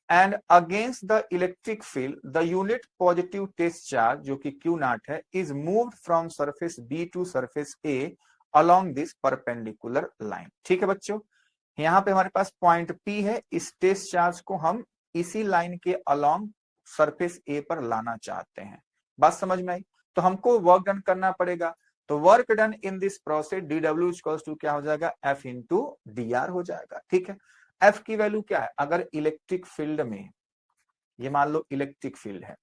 And against the electric field, the unit positive test charge जो कि Q naught है is moved from surface B to surface A along this perpendicular line. ठीक है बच्चों, यहाँ पे हमारे पास पॉइंट P है, इस टेस्ट चार्ज को हम इसी लाइन के अलोंग सरफेस A पर लाना चाहते हैं। बात समझ में आई? तो हमको वर्क डन करना पड़ेगा। तो work done in this process dw equals to क्या हो जाएगा, F इंटू डी आर हो जाएगा। ठीक है, F की वैल्यू क्या है, अगर इलेक्ट्रिक फील्ड में ये मान लो इलेक्ट्रिक फील्ड है।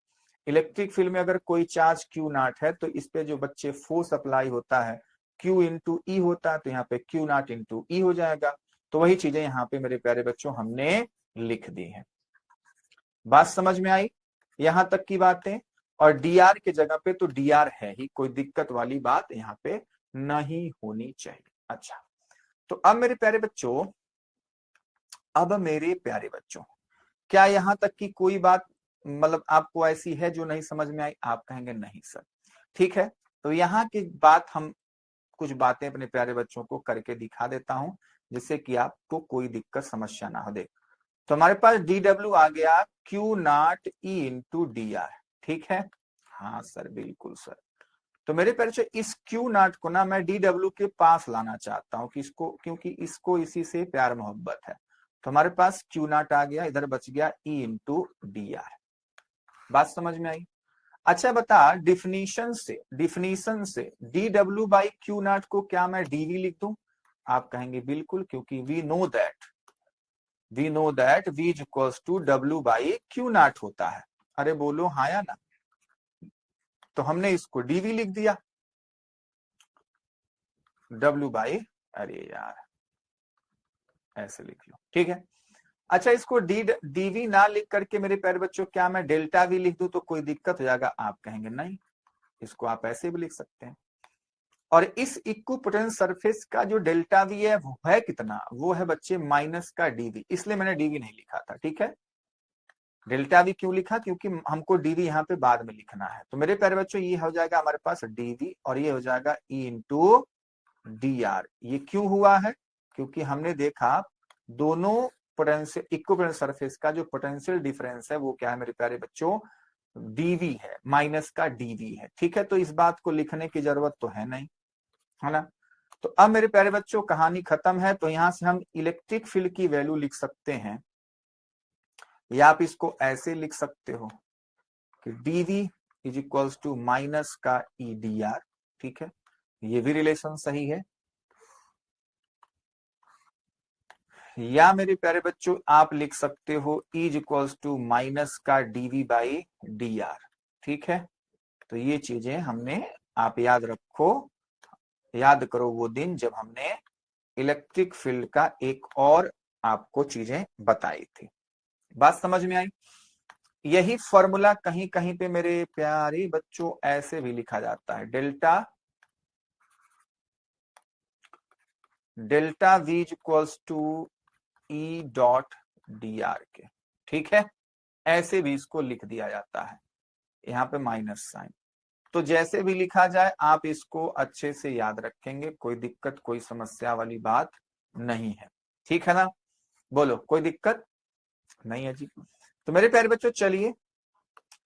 इलेक्ट्रिक फील्ड में अगर कोई चार्ज क्यू नॉट है तो इस पे जो बच्चे फोर्स अप्लाई होता है क्यू इंटू ई होता है, तो यहाँ पे क्यू नॉट इंटू ई हो जाएगा। तो वही चीजें यहाँ पे मेरे प्यारे बच्चों हमने लिख दी है। बात समझ में आई यहां तक की बातें? और डीआर के जगह पे तो डीआर है ही, कोई दिक्कत वाली बात यहाँ पे नहीं होनी चाहिए। अच्छा, तो अब मेरे प्यारे बच्चों, क्या यहां तक की कोई बात मतलब आपको ऐसी है जो नहीं समझ में आई? आप कहेंगे नहीं सर। ठीक है, तो यहाँ की बात हम कुछ बातें अपने प्यारे बच्चों को करके दिखा देता हूं, जिससे कि आपको कोई दिक्कत समस्या ना हो। देख, तो हमारे पास डी डब्ल्यू आ गया Q not E into D R. ठीक है, हाँ सर, बिल्कुल सर। तो मेरे प्यारे बच्चों, इस क्यू नॉट को ना मैं डी डब्ल्यू के पास लाना चाहता हूँ, किसको? क्योंकि इसको इसी से प्यार मोहब्बत है। तो हमारे पास क्यू नॉट आ गया, इधर बच गया ई इंटू डी आर। बात समझ में आई? अच्छा बता, डिफिनीशन से D W by Q not को क्या मैं डीवी लिख दूं? आप कहेंगे बिल्कुल, क्योंकि we know that V is equals to W by Q naught होता है। अरे बोलो हाँ या ना? तो हमने इसको डीवी लिख दिया, डब्ल्यू बाई, अरे यार ऐसे लिख लो, ठीक है। अच्छा, इसको डीवी ना लिख करके मेरे प्यारे बच्चों क्या मैं डेल्टा वी लिख दूं तो कोई दिक्कत हो जाएगा? आप कहेंगे नहीं, इसको आप ऐसे भी लिख सकते हैं। और इस इक्विपोटेंट सरफेस का जो डेल्टा वी है वो है कितना? वो है बच्चे माइनस का डीवी, इसलिए मैंने डीवी नहीं लिखा था। ठीक है, डेल्टा वी क्यों लिखा? क्योंकि हमको डीवी यहाँ पे बाद में लिखना है। तो मेरे प्यारे बच्चों, ये हो जाएगा हमारे पास डीवी और ये हो जाएगा ई इंटू डी आर। ये क्यों हुआ है? क्योंकि हमने देखा दोनों पोटेंशियल इक्विपोटेंट सरफेस का जो पोटेंशियल डिफरेंस है वो क्या है मेरे प्यारे बच्चों? डीवी है, माइनस का डीवी है। ठीक है, तो इस बात को लिखने की जरूरत तो है नहीं, है ना? तो अब मेरे प्यारे बच्चों कहानी खत्म है। तो यहां से हम इलेक्ट्रिक फील्ड की वैल्यू लिख सकते हैं, या आप इसको ऐसे लिख सकते हो कि dV is equals to minus का ई डी आर। ठीक है, ये भी रिलेशन सही है। या मेरे प्यारे बच्चों आप लिख सकते हो इज इक्वल्स टू माइनस का डीवी बाई डी आर। ठीक है, तो ये चीजें हमने, आप याद रखो, याद करो वो दिन जब हमने इलेक्ट्रिक फील्ड का एक और आपको चीजें बताई थी। बात समझ में आई? यही फॉर्मूला कहीं कहीं पे मेरे प्यारे बच्चों ऐसे भी लिखा जाता है, delta V equals to E dot d r के। ठीक है, ऐसे भी इसको लिख दिया जाता है, यहाँ पे माइनस साइन। तो जैसे भी लिखा जाए आप इसको अच्छे से याद रखेंगे, कोई दिक्कत कोई समस्या वाली बात नहीं है। ठीक है ना? बोलो, कोई दिक्कत नहीं है जी। तो मेरे प्यारे बच्चों चलिए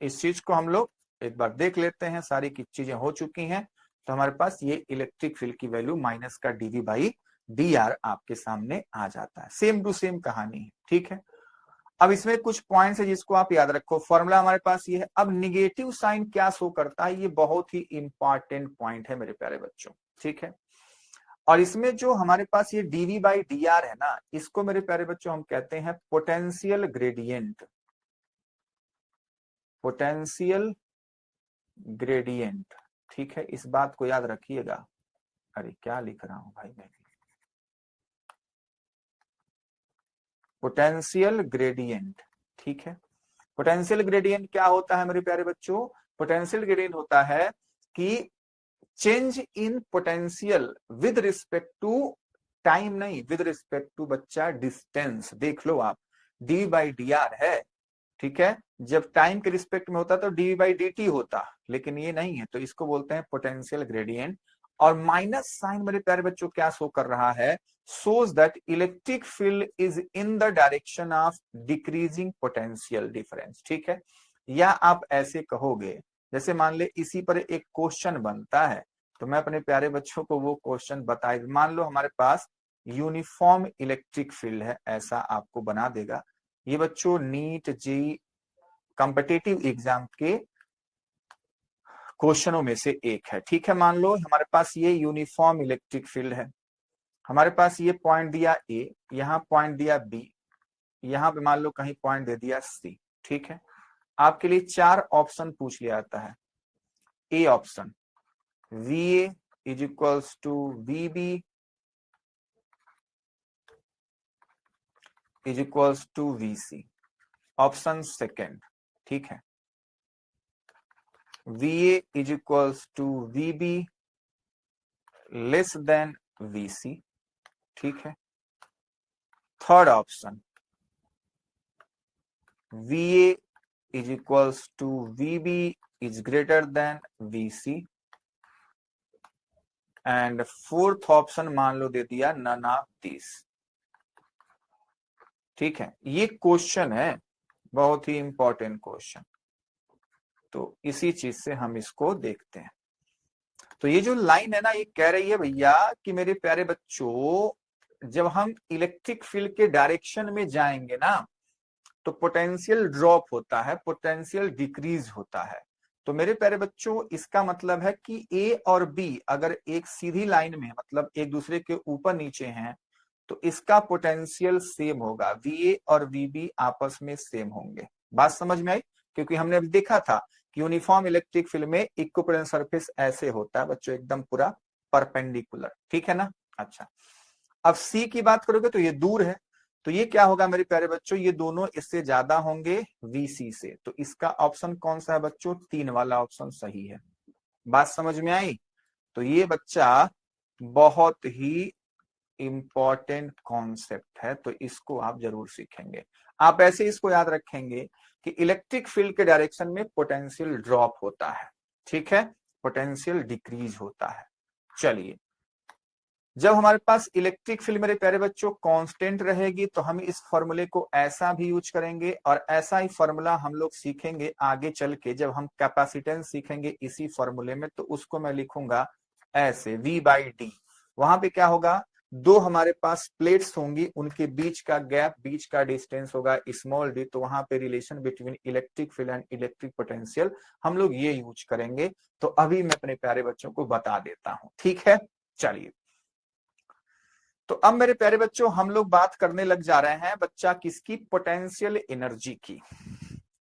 इस चीज को हम लोग एक बार देख लेते हैं। सारी की चीजें हो चुकी हैं। तो हमारे पास ये इलेक्ट्रिक फील्ड की वैल्यू माइनस का डीवी बाई डी आर आपके सामने आ जाता है। सेम टू सेम कहानी है। ठीक है, अब इसमें कुछ पॉइंट्स है जिसको आप याद रखो। फॉर्मूला हमारे पास ये है। अब निगेटिव साइन क्या शो करता है, ये बहुत ही इंपॉर्टेंट पॉइंट है मेरे प्यारे बच्चों। ठीक है, और इसमें जो हमारे पास ये डीवी बाई डी आर है ना, इसको मेरे प्यारे बच्चों हम कहते हैं पोटेंशियल ग्रेडियंट। पोटेंशियल ग्रेडियंट, ठीक है, इस बात को याद रखिएगा। अरे क्या लिख रहा हूं भाई मैं, पोटेंशियल ग्रेडियंट। ठीक है, पोटेंशियल ग्रेडियंट क्या होता है मेरे प्यारे बच्चों? पोटेंशियल ग्रेडियंट होता है कि change in potential with respect to time, नहीं विद रिस्पेक्ट टू बच्चा डिस्टेंस। देख लो आप, डी बाई डी आर है, ठीक है, जब टाइम के रिस्पेक्ट में होता तो डी बाई डी टी होता, लेकिन ये नहीं है, तो इसको बोलते हैं पोटेंशियल ग्रेडियंट। और माइनस साइन मेरे प्यारे बच्चों क्या शो कर रहा है? shows that electric field is in the direction of decreasing potential difference। ठीक है, या आप ऐसे कहोगे, जैसे मान ले इसी पर एक क्वेश्चन बनता है, तो मैं अपने प्यारे बच्चों को वो क्वेश्चन बताए। मान लो हमारे पास यूनिफॉर्म इलेक्ट्रिक फील्ड है, ऐसा आपको बना देगा। ये बच्चों नीट जेईई कॉम्पिटिटिव एग्जाम के क्वेश्चनों में से एक है। ठीक है, मान लो हमारे पास ये यूनिफॉर्म इलेक्ट्रिक फील्ड है, हमारे पास ये पॉइंट दिया ए, यहाँ पॉइंट दिया बी, यहाँ पे मान लो कहीं पॉइंट दे दिया सी। ठीक है, आपके लिए 4 ऑप्शन पूछ लिया जाता है। A option VA is equals to VB is equals to VC। Option second, ठीक है, VA is equals to VB less than VC, ठीक है। Third option VA is equals to VB is greater than VC and fourth option मान लो दे दिया none of these, ठीक है। ये question है, बहुत ही इंपॉर्टेंट क्वेश्चन, तो इसी चीज से हम इसको देखते हैं। तो ये जो लाइन है ना, ये कह रही है भैया कि मेरे प्यारे बच्चों, जब हम इलेक्ट्रिक फील्ड के डायरेक्शन में जाएंगे ना, तो पोटेंशियल ड्रॉप होता है, पोटेंशियल डिक्रीज होता है। तो मेरे प्यारे बच्चों, इसका मतलब है कि ए और बी अगर एक सीधी लाइन में, मतलब एक दूसरे के ऊपर नीचे हैं, तो इसका पोटेंशियल सेम होगा, VA और VB आपस में सेम होंगे। बात समझ में आई? क्योंकि हमने अभी देखा था कि यूनिफॉर्म इलेक्ट्रिक फील्ड में इक्विपोटेंशियल सरफेस ऐसे होता है बच्चों, एकदम पूरा परपेंडिकुलर, ठीक है ना। अच्छा, अब सी की बात करोगे तो ये दूर है, तो ये क्या होगा मेरे प्यारे बच्चों, ये दोनों इससे ज्यादा होंगे VC से। तो इसका ऑप्शन कौन सा है बच्चों? 3 वाला ऑप्शन सही है। बात समझ में आई? तो ये बच्चा बहुत ही इंपॉर्टेंट कॉन्सेप्ट है, तो इसको आप जरूर सीखेंगे। आप ऐसे इसको याद रखेंगे कि इलेक्ट्रिक फील्ड के डायरेक्शन में पोटेंशियल ड्रॉप होता है, ठीक है, पोटेंशियल डिक्रीज होता है। चलिए, जब हमारे पास इलेक्ट्रिक फील्ड मेरे प्यारे बच्चों कांस्टेंट रहेगी, तो हम इस फॉर्मूले को ऐसा भी यूज करेंगे, और ऐसा ही फॉर्मूला हम लोग सीखेंगे आगे चल के, जब हम कैपेसिटेंस सीखेंगे इसी फॉर्मूले में, तो उसको मैं लिखूंगा ऐसे V/D। वहां पे क्या होगा, दो हमारे पास प्लेट्स होंगी, उनके बीच का गैप, बीच का डिस्टेंस होगा स्मॉल d, तो वहां पे relation between electric field and electric potential हम लोग ये यूज करेंगे। तो अभी मैं अपने प्यारे बच्चों को बता देता हूं, ठीक है। चलिए, तो अब मेरे प्यारे बच्चों हम लोग बात करने लग जा रहे हैं बच्चा किसकी? पोटेंशियल एनर्जी की।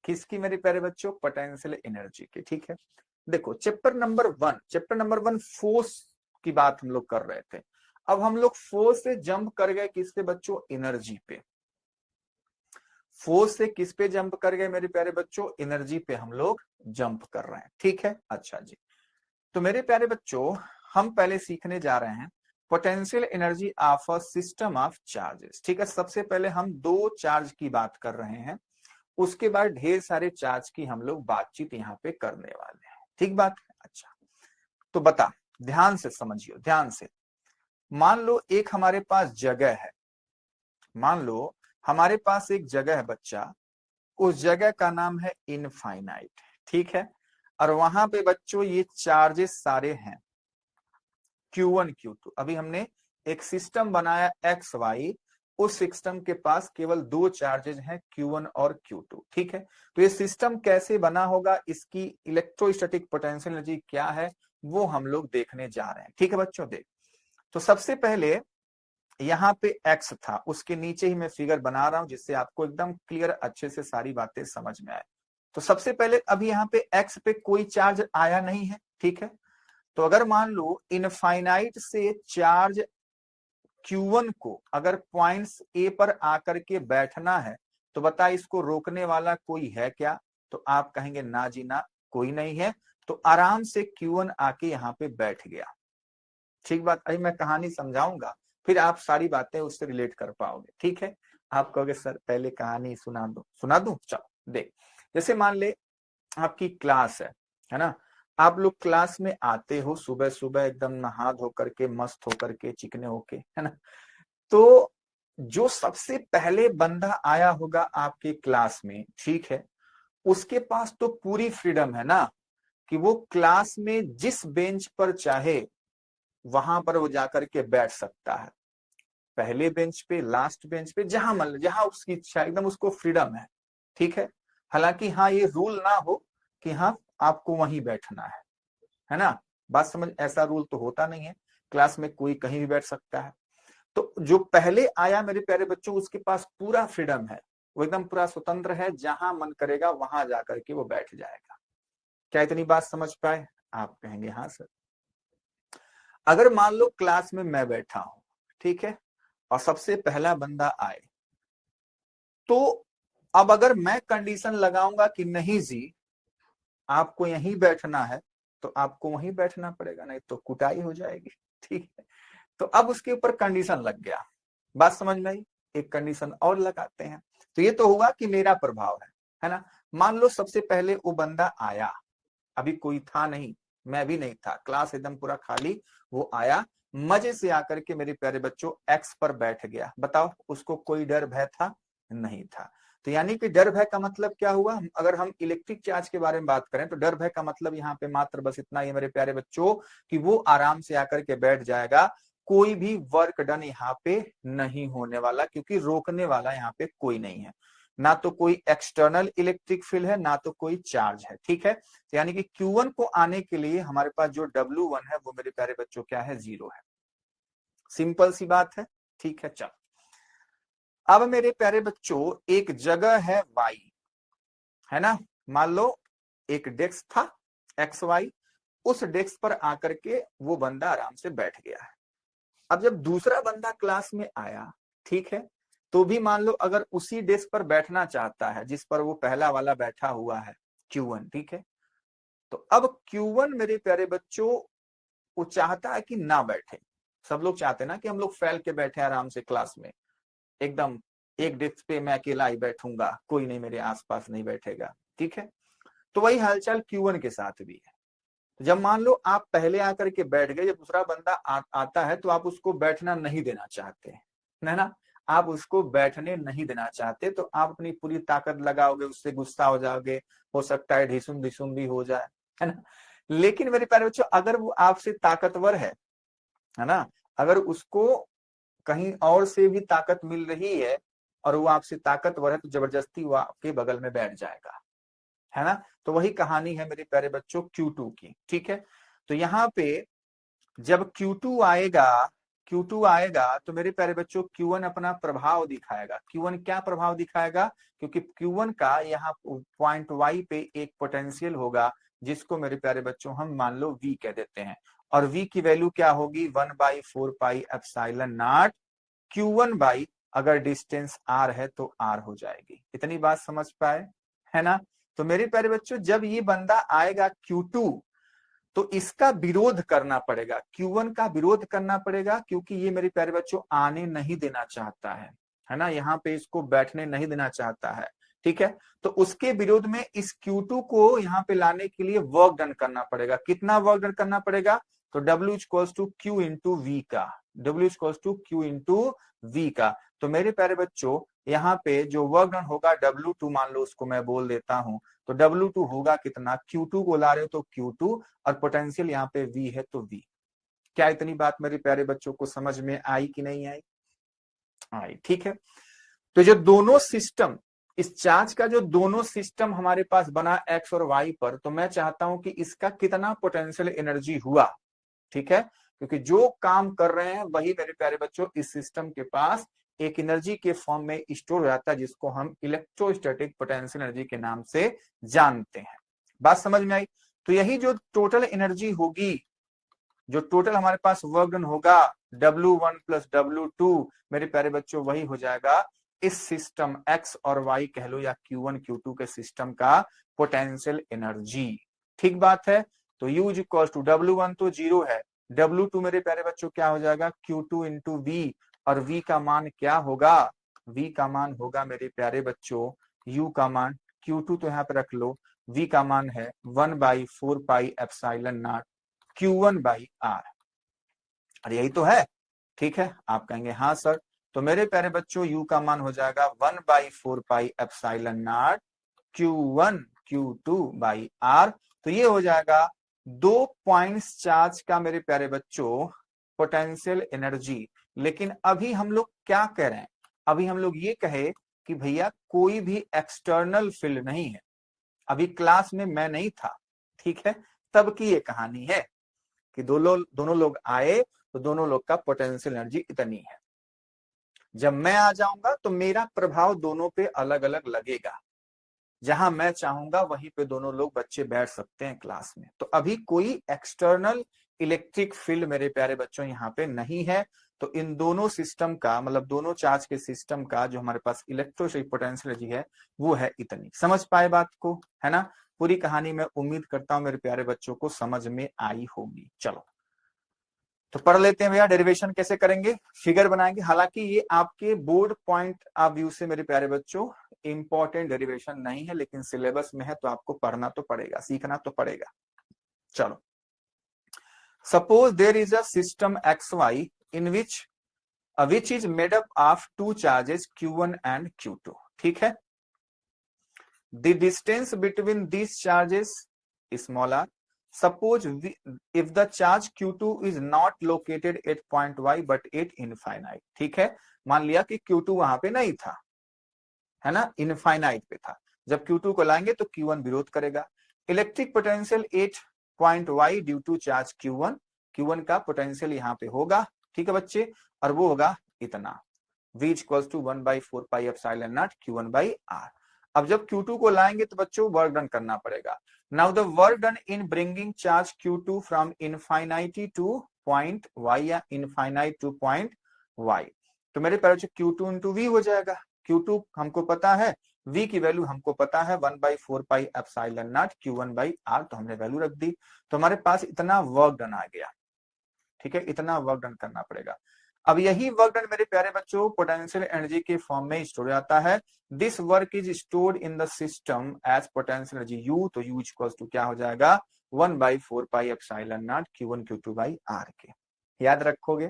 किसकी मेरे प्यारे बच्चों? पोटेंशियल एनर्जी की, ठीक है। देखो, चैप्टर नंबर 1 फोर्स की बात हम लोग कर रहे थे। अब हम लोग फोर्स से जंप कर गए किससे बच्चों? एनर्जी पे। फोर्स से किस पे जंप कर गए मेरे प्यारे बच्चों? एनर्जी पे हम लोग जंप कर रहे हैं, ठीक है। अच्छा जी, तो मेरे प्यारे बच्चों हम पहले सीखने जा रहे हैं potential energy of a system of charges, ठीक है। सबसे पहले हम 2 चार्ज की बात कर रहे हैं, उसके बाद ढेर सारे चार्ज की हम लोग बातचीत यहाँ पे करने वाले हैं, ठीक बात है। अच्छा, तो बता, ध्यान से समझियो, ध्यान से। मान लो एक हमारे पास जगह है, मान लो हमारे पास एक जगह है बच्चा, उस जगह का नाम है इनफाइनाइट, ठीक है। और वहां पे बच्चों ये चार्जेस सारे हैं Q1 Q2। अभी हमने एक सिस्टम बनाया XY, उस सिस्टम के पास केवल 2 चार्जेस हैं Q1 और Q2, ठीक है। तो ये सिस्टम कैसे बना होगा, इसकी इलेक्ट्रोस्टैटिक पोटेंशियल एनर्जी क्या है, वो हम लोग देखने जा रहे हैं, ठीक है बच्चों। देख, तो सबसे पहले यहाँ पे X था, उसके नीचे ही मैं फिगर बना रहा हूं जिससे आपको एकदम क्लियर अच्छे से सारी बातें समझ में आए। तो सबसे पहले अभी यहाँ पे X पे कोई चार्ज आया नहीं है, ठीक है। तो अगर मान लो इनफाइनाइट से चार्ज Q1 को अगर पॉइंट्स A पर आकर के बैठना है, तो बता इसको रोकने वाला कोई है क्या? तो आप कहेंगे ना जी ना, कोई नहीं है। तो आराम से Q1 आके यहाँ पे बैठ गया, ठीक बात। अभी मैं कहानी समझाऊंगा, फिर आप सारी बातें उससे रिलेट कर पाओगे, ठीक है। आप कहोगे सर पहले कहानी सुना दो, सुना दूं? चलो देख, जैसे मान ले आपकी क्लास है ना। आप लोग क्लास में आते हो सुबह सुबह, एकदम नहा धो करके, मस्त होकर के, चिकने होके, है ना। तो जो सबसे पहले बंदा आया होगा आपके क्लास में, ठीक है, उसके पास तो पूरी फ्रीडम है ना, कि वो क्लास में जिस बेंच पर चाहे वहां पर वो जाकर के बैठ सकता है, पहले बेंच पे, लास्ट बेंच पे, जहां मन, जहां उसकी इच्छा, एकदम उसको फ्रीडम है, ठीक है। हालांकि हाँ, ये रूल ना हो कि हाँ आपको वहीं बैठना है ना। बात समझ, ऐसा रूल तो होता नहीं है, क्लास में कोई कहीं भी बैठ सकता है। तो जो पहले आया मेरे प्यारे बच्चों, उसके पास पूरा फ्रीडम है, वो एकदम पूरा स्वतंत्र है, जहां मन करेगा वहां जाकर के वो बैठ जाएगा। क्या इतनी बात समझ पाए? आप कहेंगे हाँ सर। अगर मान लो क्लास में मैं बैठा हूं, ठीक है, और सबसे पहला बंदा आए, तो अब अगर मैं कंडीशन लगाऊंगा कि नहीं जी आपको यहीं बैठना है, तो आपको वहीं बैठना पड़ेगा, नहीं तो कुटाई हो जाएगी। ठीक है, तो अब उसके ऊपर कंडीशन लग गया। बात समझ में आई? एक कंडीशन और लगाते हैं। तो ये तो हुआ कि मेरा प्रभाव है ना। मान लो सबसे पहले वो बंदा आया, अभी कोई था नहीं, मैं भी नहीं था, क्लास एकदम पूरा खाली। वो आया, मजे से आकर के मेरे प्यारे बच्चों एक्स पर बैठ गया। बताओ उसको कोई डर भय था? नहीं था। तो यानी कि डर भय का मतलब क्या हुआ? अगर हम इलेक्ट्रिक चार्ज के बारे में बात करें तो डर भय का मतलब यहाँ पे मात्र बस इतना ही मेरे प्यारे बच्चों कि वो आराम से आकर के बैठ जाएगा, कोई भी वर्क डन यहाँ पे नहीं होने वाला, क्योंकि रोकने वाला यहाँ पे कोई नहीं है। ना तो कोई एक्सटर्नल इलेक्ट्रिक फील्ड है, ना तो कोई चार्ज है। ठीक है, तो यानी कि Q1 को आने के लिए हमारे पास जो W1 है वो मेरे प्यारे बच्चों क्या है? 0 है। सिंपल सी बात है। ठीक है, चल अब मेरे प्यारे बच्चों एक जगह है Y, है ना। मान लो एक डेस्क था XY, उस डेस्क पर आकर के वो बंदा आराम से बैठ गया है। अब जब दूसरा बंदा क्लास में आया, ठीक है, तो भी मान लो अगर उसी डेस्क पर बैठना चाहता है जिस पर वो पहला वाला बैठा हुआ है Q1, ठीक है, तो अब Q1 मेरे प्यारे बच्चों वो चाहता है कि ना बैठे। सब लोग चाहते हैं ना कि हम लोग फैल के बैठे आराम से क्लास में, एकदम एक डेस्क पे मैं अकेला ही बैठूंगा, कोई नहीं मेरे आसपास नहीं बैठेगा। ठीक है, तो वही हालचाल Q1 के साथ भी है। जब मान लो आप पहले आकर के बैठ गए, जब दूसरा बंदा आता है तो आप उसको बैठना नहीं देना चाहते, है ना। आप उसको बैठने नहीं देना चाहते, तो आप अपनी पूरी ताकत लगाओगे, उससे गुस्सा हो जाओगे, हो सकता है ढिसुम ढिसुम भी हो जाए, है ना। लेकिन मेरे प्यारे बच्चों अगर वो आपसे ताकतवर है ना, अगर उसको कहीं और से भी ताकत मिल रही है और वो आपसे ताकतवर है, तो जबरदस्ती वो आपके बगल में बैठ जाएगा, है ना। तो वही कहानी है मेरे प्यारे बच्चों Q2 की। ठीक है, तो यहाँ पे जब Q2 आएगा तो मेरे प्यारे बच्चों Q1 अपना प्रभाव दिखाएगा। Q1 क्या प्रभाव दिखाएगा? क्योंकि Q1 का यहाँ पॉइंट Y पे एक पोटेंशियल होगा, जिसको मेरे प्यारे बच्चों हम मान लो V कह देते हैं, और V की वैल्यू क्या होगी? 1/4 pi epsilon not Q1 by, अगर डिस्टेंस R है तो R हो जाएगी। इतनी बात समझ पाए, है ना। तो मेरे प्यारे बच्चों जब ये बंदा आएगा Q2, तो इसका विरोध करना पड़ेगा, Q1 का विरोध करना पड़ेगा, क्योंकि ये मेरे प्यारे बच्चों आने नहीं देना चाहता है ना, यहाँ पे इसको बैठने नहीं देना चाहता है। ठीक है, तो उसके विरोध में इस Q2 को यहाँ पे लाने के लिए वर्क डन करना पड़ेगा। कितना वर्क डन करना पड़ेगा? तो W equals to Q into V का, W equals to Q into V का। तो मेरे प्यारे बच्चों यहाँ पे जो वर्क डन होगा W2, मान लो उसको मैं बोल देता हूं, तो W2 होगा कितना? Q2 को ला रहे हो तो Q2, और पोटेंशियल यहाँ पे V है तो V। क्या इतनी बात मेरे प्यारे बच्चों को समझ में आई कि नहीं आई? आई। ठीक है, तो जो दोनों सिस्टम, इस चार्ज का जो दोनों सिस्टम हमारे पास बना एक्स और वाई पर, तो मैं चाहता हूं कि इसका कितना पोटेंशियल एनर्जी हुआ। ठीक है, क्योंकि जो काम कर रहे हैं वही मेरे प्यारे बच्चों इस सिस्टम के पास एक एनर्जी के फॉर्म में स्टोर हो जाता है, जिसको हम इलेक्ट्रोस्टैटिक पोटेंशियल एनर्जी के नाम से जानते हैं। बात समझ में आई? तो यही जो टोटल एनर्जी होगी, जो टोटल हमारे पास वर्क डन होगा W1 प्लस W2, मेरे प्यारे बच्चों वही हो जाएगा इस सिस्टम X और Y कह लो, या Q1 Q2 के सिस्टम का पोटेंशियल एनर्जी। ठीक बात है। तो U इक्वल टू W1 तो 0 है, W2 मेरे प्यारे बच्चों क्या हो जाएगा? Q2 इंटू V, और V का मान क्या होगा? V का मान होगा मेरे प्यारे बच्चों, U का मान, Q2 तो यहाँ पे रख लो, V का मान है 1/4 pi epsilon not Q1 by R। अरे यही तो है। ठीक है, आप कहेंगे हाँ सर। तो मेरे प्यारे बच्चों U का मान हो जाएगा 1/4 pi epsilon not Q1 Q2 by R। तो ये हो जाएगा 2 पॉइंट्स चार्ज का मेरे प्यारे बच्चों पोटेंशियल एनर्जी। लेकिन अभी हम लोग क्या कह रहे हैं? अभी हम लोग ये कहे कि भैया कोई भी एक्सटर्नल फील्ड नहीं है, अभी क्लास में मैं नहीं था। ठीक है, तब की ये कहानी है कि दोनों लोग आए तो दोनों लोग का पोटेंशियल एनर्जी इतनी है। जब मैं आ जाऊंगा तो मेरा प्रभाव दोनों पे अलग अलग लगेगा, जहां मैं चाहूंगा वहीं पे दोनों लोग बच्चे बैठ सकते हैं क्लास में। तो अभी कोई एक्सटर्नल इलेक्ट्रिक फील्ड मेरे प्यारे बच्चों यहाँ पे नहीं है। तो इन दोनों सिस्टम का मतलब दोनों चार्ज के सिस्टम का जो हमारे पास इलेक्ट्रोस्टैटिक पोटेंशियल एनर्जी है वो है इतनी। समझ पाए बात को, है ना? पूरी कहानी मैं उम्मीद करता हूं मेरे प्यारे बच्चों को समझ में आई होगी। चलो तो पढ़ लेते हैं भैया, डेरिवेशन कैसे करेंगे, फिगर बनाएंगे। हालांकि ये आपके बोर्ड पॉइंट ऑफ व्यू से मेरे प्यारे बच्चों इंपॉर्टेंट डेरिवेशन नहीं है, लेकिन सिलेबस में है तो आपको पढ़ना तो पड़ेगा, सीखना तो पड़ेगा। चलो, suppose there is a system X Y in which is made up of two charges Q1 and Q2। ठीक है, the distance between this charges small r। Suppose if the charge Q2 is not located at point Y but at infinite। ठीक है, मान लिया कि Q2 वहां पे नहीं था, है ना, इनफाइनाइट पे था। जब Q2 को लाएंगे तो Q1 विरोध करेगा। Electric potential at point Y due to charge Q1, Q1 का पोटेंशियल यहाँ पे होगा। ठीक है बच्चे, और वो होगा इतना, V equals to 1/4 pi epsilon naught Q1/R। अब जब Q2 को लाएंगे तो बच्चों वर्क डन करना पड़ेगा। Now the work done in bringing charge Q2 from infinity to point Y या इनफाइनाइट टू पॉइंट Y, तो मेरे पैर Q2 इंटू V हो जाएगा। Q2 हमको पता है, V की वैल्यू हमको पता है 1/4 पाई एप्सिलॉन नॉट Q1/R, तो हमने वैल्यू रख दी। तो हमारे पास इतना वर्क डन आ गया। ठीक है, इतना वर्क डन करना पड़ेगा। अब यही वर्क डन मेरे प्यारे बच्चों पोटेंशियल एनर्जी के फॉर्म में स्टोर हो जाता है। This work is stored in the system as potential energy U, तो U इक्वल्स टू क्या हो जाएगा 1/4 pi epsilon not Q1 Q2/R के। याद रखोगे?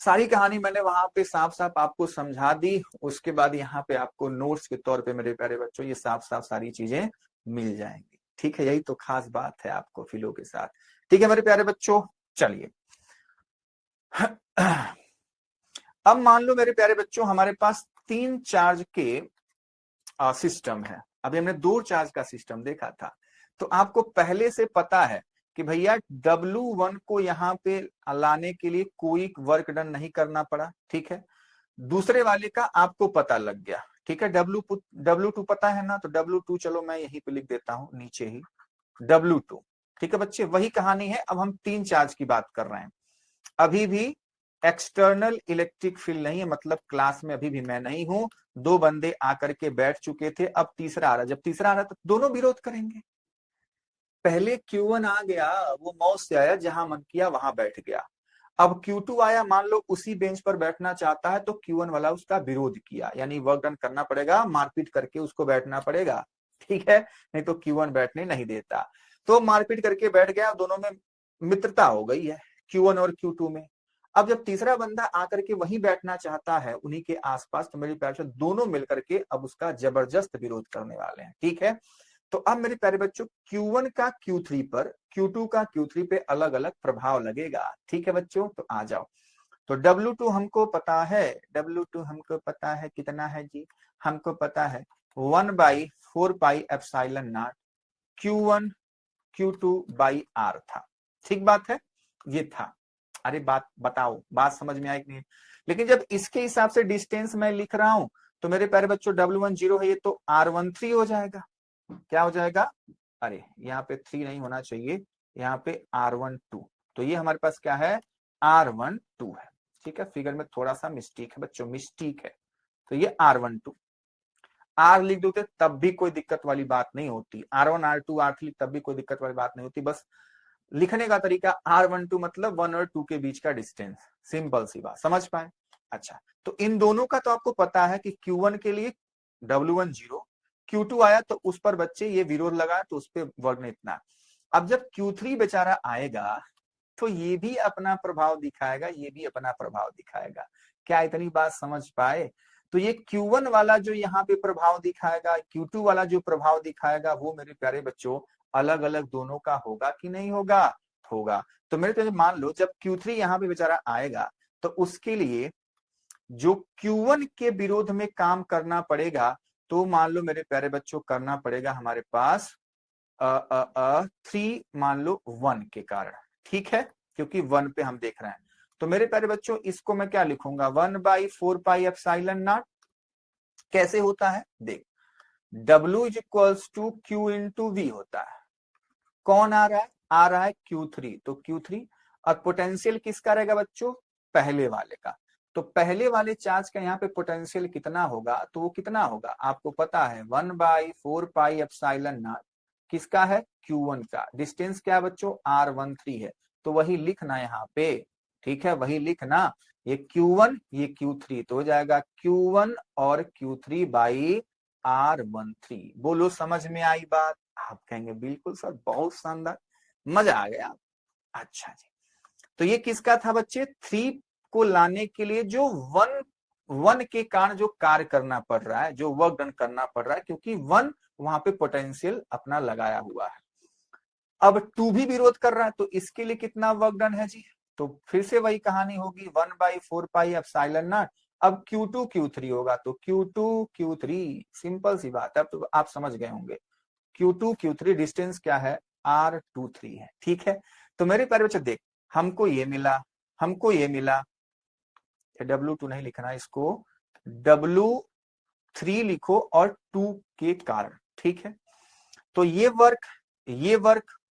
सारी कहानी मैंने वहां पे साफ साफ आपको समझा दी। उसके बाद यहाँ पे आपको नोट्स के तौर पे मेरे प्यारे बच्चों ये साफ साफ सारी चीजें मिल जाएंगी। ठीक है, यही तो खास बात है आपको फिलो के साथ। ठीक है मेरे प्यारे बच्चों, चलिए अब मान लो मेरे प्यारे बच्चों हमारे पास 3 चार्ज के सिस्टम है। अभी हमने 2 चार्ज का सिस्टम देखा था, तो आपको पहले से पता है कि भैया W1 को यहाँ पे लाने के लिए कोई वर्क डन नहीं करना पड़ा। ठीक है, दूसरे वाले का आपको पता लग गया। ठीक है, W2 पता है ना, तो W2 चलो मैं यहीं पे लिख देता हूं नीचे ही W2। ठीक है बच्चे, वही कहानी है। अब हम 3 चार्ज की बात कर रहे हैं। अभी भी एक्सटर्नल इलेक्ट्रिक फील्ड नहीं है, मतलब क्लास में अभी भी मैं नहीं हूं। 2 बंदे आकर के बैठ चुके थे, अब तीसरा आ रहा। जब तीसरा आ रहा तो दोनों विरोध करेंगे। पहले Q1 आ गया, वो मौज से आया, जहां मन किया वहां बैठ गया। अब Q2 आया, मान लो उसी बेंच पर बैठना चाहता है, तो Q1 वाला उसका विरोध किया, यानी वर्क डन करना पड़ेगा, मारपीट करके उसको बैठना पड़ेगा। ठीक है, नहीं तो Q1 बैठने नहीं देता। तो मारपीट करके बैठ गया, दोनों में मित्रता हो गई है Q1 और Q2 में। अब जब तीसरा बंदा आकर के वहीं बैठना चाहता है उन्हीं के आसपास, तो मेरे प्यार से दोनों मिलकर के अब उसका जबरदस्त विरोध करने वाले हैं। ठीक है, तो अब मेरे प्यारे बच्चों Q1 का Q3 पर, Q2 का Q3 पे अलग अलग प्रभाव लगेगा। ठीक है बच्चों, तो आ जाओ। तो W2 हमको पता है, W2 हमको पता है कितना है जी, हमको पता है 1/4 pi epsilon not Q1 Q2/R था। ठीक बात है, ये था। अरे बात बताओ, बात समझ में आई कि नहीं? लेकिन जब इसके हिसाब से डिस्टेंस मैं लिख रहा हूं, तो मेरे प्यारे बच्चों W1 0 है, ये तो R13 हो जाएगा। क्या हो जाएगा? अरे यहाँ पे 3 नहीं होना चाहिए, यहाँ पे R12। तो ये हमारे पास क्या है? R12 है। ठीक है, फिगर में थोड़ा सा मिस्टेक है बच्चों, मिस्टेक है। तो ये R12, R लिख दोगे तब भी कोई दिक्कत वाली बात नहीं होती। R1 R2 R3 तब भी कोई दिक्कत वाली बात नहीं होती। बस लिखने का तरीका R12 मतलब 1 और 2 के बीच का डिस्टेंस, सिंपल सी बात, समझ पाए? अच्छा, तो इन दोनों का तो आपको पता है कि Q1 के लिए W1 0, Q2 आया तो उस पर बच्चे ये विरोध लगा, तो उस पर वर्ग ने इतना। अब जब Q3 बेचारा आएगा तो ये भी अपना प्रभाव दिखाएगा, ये भी अपना प्रभाव दिखाएगा। क्या इतनी बात समझ पाए? तो ये Q1 वाला जो यहाँ पे प्रभाव दिखाएगा, Q2 वाला जो प्रभाव दिखाएगा, वो मेरे प्यारे बच्चों अलग अलग दोनों का होगा कि नहीं होगा? होगा। तो मेरे तो मान लो जब Q3 यहाँ पे बेचारा आएगा, तो उसके लिए जो Q1 के विरोध में काम करना पड़ेगा, तो मान लो मेरे प्यारे बच्चों करना पड़ेगा हमारे पास 3 मान लो 1 के कारण। ठीक है, क्योंकि 1 पे हम देख रहे हैं, तो मेरे प्यारे बच्चों इसको मैं क्या लिखूंगा, 1/4πε0। कैसे होता है देख, W is equals to Q into V होता है। कौन आ रहा है Q3, तो Q3। और पोटेंशियल किसका रहेगा बच्चों, पहले वाले का। तो पहले वाले चार्ज का यहाँ पे पोटेंशियल कितना होगा, तो वो कितना होगा आपको पता है, 1/4πε0 किसका है, Q1 का। डिस्टेंस क्या है बच्चों, R13 है, तो वही लिखना यहाँ पे, ठीक है, वही लिखना। ये Q1 ये Q3, तो हो जाएगा Q1 और Q3 बाई R13। बोलो समझ में आई बात। आप कहेंगे बिल्कुल सर, बहुत शानदार, मजा आ गया। अच्छा जी, तो ये किसका था बच्चे, 3 को लाने के लिए जो वन के कारण जो कार्य करना पड़ रहा है, जो वर्क डन करना पड़ रहा है, क्योंकि 1 वहां पे पोटेंशियल अपना लगाया हुआ है। अब 2 भी विरोध कर रहा है, तो इसके लिए कितना वर्क डन है जी, तो फिर से वही कहानी होगी, 1/4πε0। अब Q2 Q3 होगा, तो Q2 Q3, सिंपल सी बात है, अब तो आप समझ गए होंगे। Q2 Q3 डिस्टेंस क्या है, R23 है, ठीक है। तो मेरे प्यारे बच्चे देख, हमको ये मिला, हमको ये मिला, W2 नहीं लिखना, इसको W3 लिखो और 2 के कारण, ठीक है। तो ये वर्क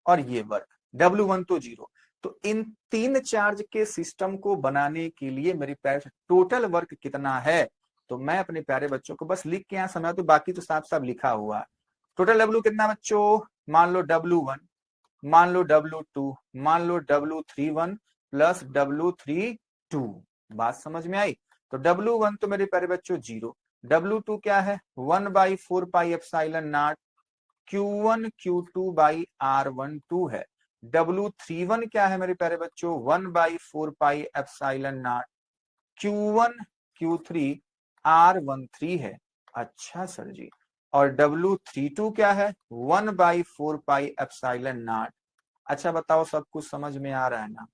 और ये वर्क, W1 तो 0। तो इन 3 चार्ज के सिस्टम को बनाने के लिए मेरे प्यारे टोटल वर्क कितना है, तो मैं अपने प्यारे बच्चों को बस लिख के यहाँ समझा, तो बाकी तो साफ साफ लिखा हुआ है। टोटल W कितना बच्चों, मान लो W1, मान लो W2, मान लो W31 प्लस W32। बात समझ में आई। तो W1 तो मेरे प्यारे बच्चों 0, W2 क्या है 1/4πε0, Q1 Q2 बाई R12 है। W31 क्या है मेरे प्यारे बच्चों 1/4πε0, Q1 Q3 R13 है। अच्छा सर जी, और W32 क्या है 1/4πε0। अच्छा बताओ, सब कुछ समझ में आ रहा है ना।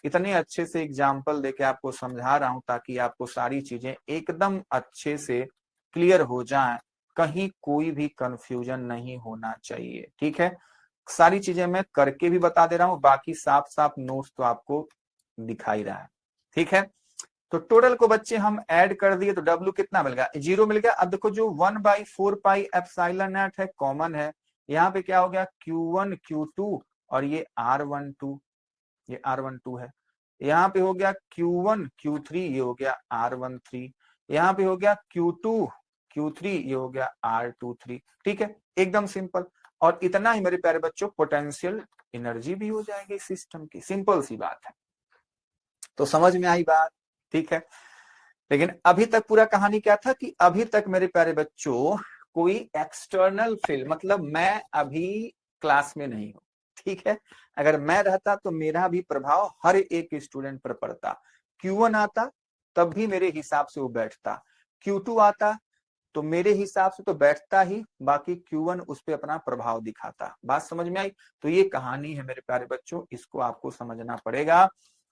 इतने अच्छे से एग्जाम्पल देके आपको समझा रहा हूं ताकि आपको सारी चीजें एकदम अच्छे से क्लियर हो जाएं, कहीं कोई भी कंफ्यूजन नहीं होना चाहिए, ठीक है। सारी चीजें मैं करके भी बता दे रहा हूं, बाकी साफ साफ नोट्स तो आपको दिखाई रहा है, ठीक है। तो टोटल को बच्चे हम ऐड कर दिए, तो W कितना मिल गया, 0 मिल गया। अब देखो जो 1/4πε0 है कॉमन है, यहाँ पे क्या हो गया Q1 Q2 और ये R12, ये R12 है। यहाँ पे हो गया Q1 Q3, ये हो गया R13। यहाँ पे हो गया Q2 Q3, ये हो गया R23, ठीक है, एकदम सिंपल। और इतना ही मेरे प्यारे बच्चों पोटेंशियल एनर्जी भी हो जाएगी सिस्टम की, सिंपल सी बात है। तो समझ में आई बात, ठीक है। लेकिन अभी तक पूरा कहानी क्या था कि अभी तक मेरे प्यारे बच्चों कोई एक्सटर्नल फील्ड, मतलब मैं अभी क्लास में नहीं हूं, ठीक है। अगर मैं रहता तो मेरा भी प्रभाव हर एक स्टूडेंट पर पड़ता। Q1 आता तब भी मेरे हिसाब से वो बैठता, Q2 आता तो मेरे हिसाब से तो बैठता ही, बाकी Q1 उस पर अपना प्रभाव दिखाता। बात समझ में आई। तो ये कहानी है मेरे प्यारे बच्चों, इसको आपको समझना पड़ेगा।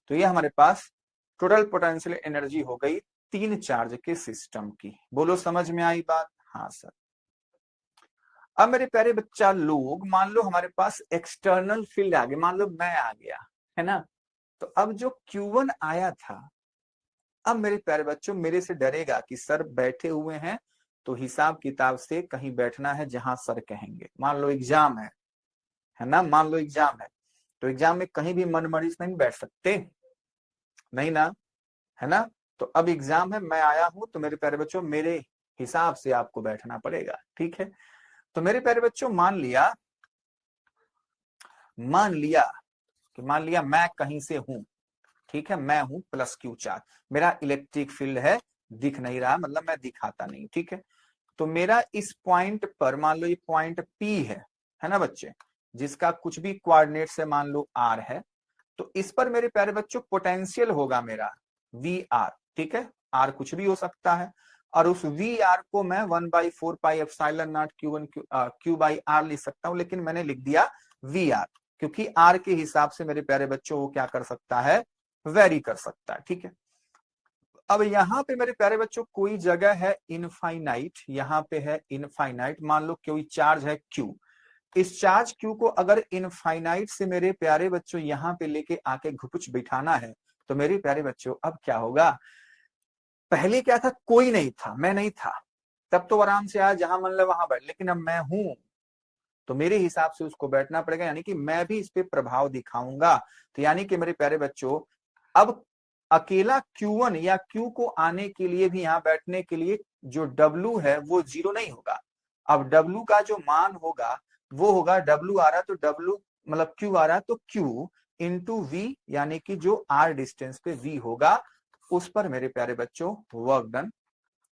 तो ये हमारे पास टोटल पोटेंशियल एनर्जी हो गई 3 चार्ज के सिस्टम की। बोलो समझ में आई बात। हाँ सर। अब मेरे प्यारे बच्चा लोग, मान लो हमारे पास एक्सटर्नल फील्ड आ गया, मान लो मैं आ गया, है ना। तो अब जो Q1 आया था, अब मेरे प्यारे बच्चों मेरे से डरेगा कि सर बैठे हुए हैं तो हिसाब किताब से कहीं बैठना है जहां सर कहेंगे। मान लो एग्जाम है ना, मान लो एग्जाम है, तो एग्जाम में कहीं भी मनमर्जी से नहीं बैठ सकते, नहीं ना, है ना। तो अब एग्जाम है, मैं आया हूं, तो मेरे प्यारे बच्चों मेरे हिसाब से आपको बैठना पड़ेगा, ठीक है। तो मेरे प्यारे बच्चों मान लिया मैं कहीं से हूं, ठीक है, मैं हूं प्लस Q चार्ज, मेरा इलेक्ट्रिक फील्ड है, दिख नहीं रहा, मतलब मैं दिखाता नहीं, ठीक है। तो मेरा इस पॉइंट पर, मान लो ये पॉइंट P है ना बच्चे, जिसका कुछ भी कोऑर्डिनेट से मान लो R है, तो इस पर मेरे प्यारे बच्चों पोटेंशियल होगा मेरा VR, ठीक है, R कुछ भी हो सकता है। और उस VR को मैं 1/4πε0 Q बाई R लिख सकता हूं, लेकिन मैंने लिख दिया VR, क्योंकि R के हिसाब से मेरे प्यारे बच्चों वो क्या कर सकता है, वेरी कर सकता है, ठीक है। अब यहाँ पे मेरे प्यारे बच्चों कोई जगह है इनफाइनाइट, यहाँ पे है इनफाइनाइट, मान लो कोई चार्ज है Q, इस चार्ज Q को अगर इनफाइनाइट से मेरे प्यारे बच्चों यहाँ पे लेके आके घुटुच बिठाना है, तो मेरे प्यारे बच्चों अब क्या होगा, पहले क्या था, कोई नहीं था, मैं नहीं था, तब तो आराम से आया जहां मन लगा वहां बैठ, लेकिन अब मैं हूं तो मेरे हिसाब से उसको बैठना पड़ेगा, यानी कि मैं भी इस पे प्रभाव दिखाऊंगा। तो यानी कि मेरे प्यारे बच्चों अब अकेला Q1 या Q को आने के लिए भी यहां बैठने के लिए जो W है वो 0 नहीं होगा। अब W का जो मान होगा वो होगा, W आ रहा तो W मतलब Q आ रहा तो Q इंटू V, यानी कि जो R डिस्टेंस पे V होगा उस पर मेरे प्यारे बच्चों वर्क डन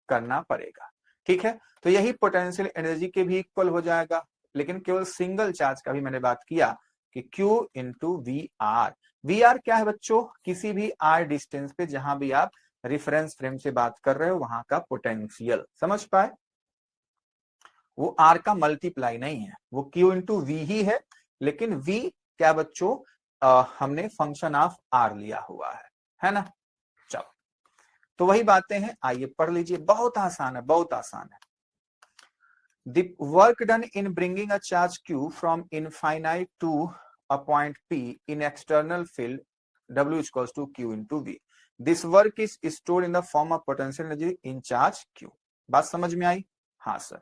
करना पड़ेगा। ठीक है, तो यही पोटेंशियल एनर्जी के भी इक्वल हो जाएगा, लेकिन केवल सिंगल चार्ज का भी मैंने बात किया कि Q into V R. V R क्या है बच्चों, किसी भी R डिस्टेंस पे जहां भी आप रिफरेंस फ्रेम से बात कर रहे हो वहां का पोटेंशियल, समझ पाए, वो R का मल्टीप्लाई नहीं है, वो Q इंटू वी ही है, लेकिन V क्या बच्चों हमने फंक्शन ऑफ R लिया हुआ है ना। चलो, तो वही बातें हैं, आइए पढ़ लीजिए, बहुत आसान है, बहुत आसान है। The work done in bringing a charge Q from infinite to a point P in external field W is equals to Q into V. This work is stored in the form of potential energy in charge Q. बात समझ में आई? हाँ sir.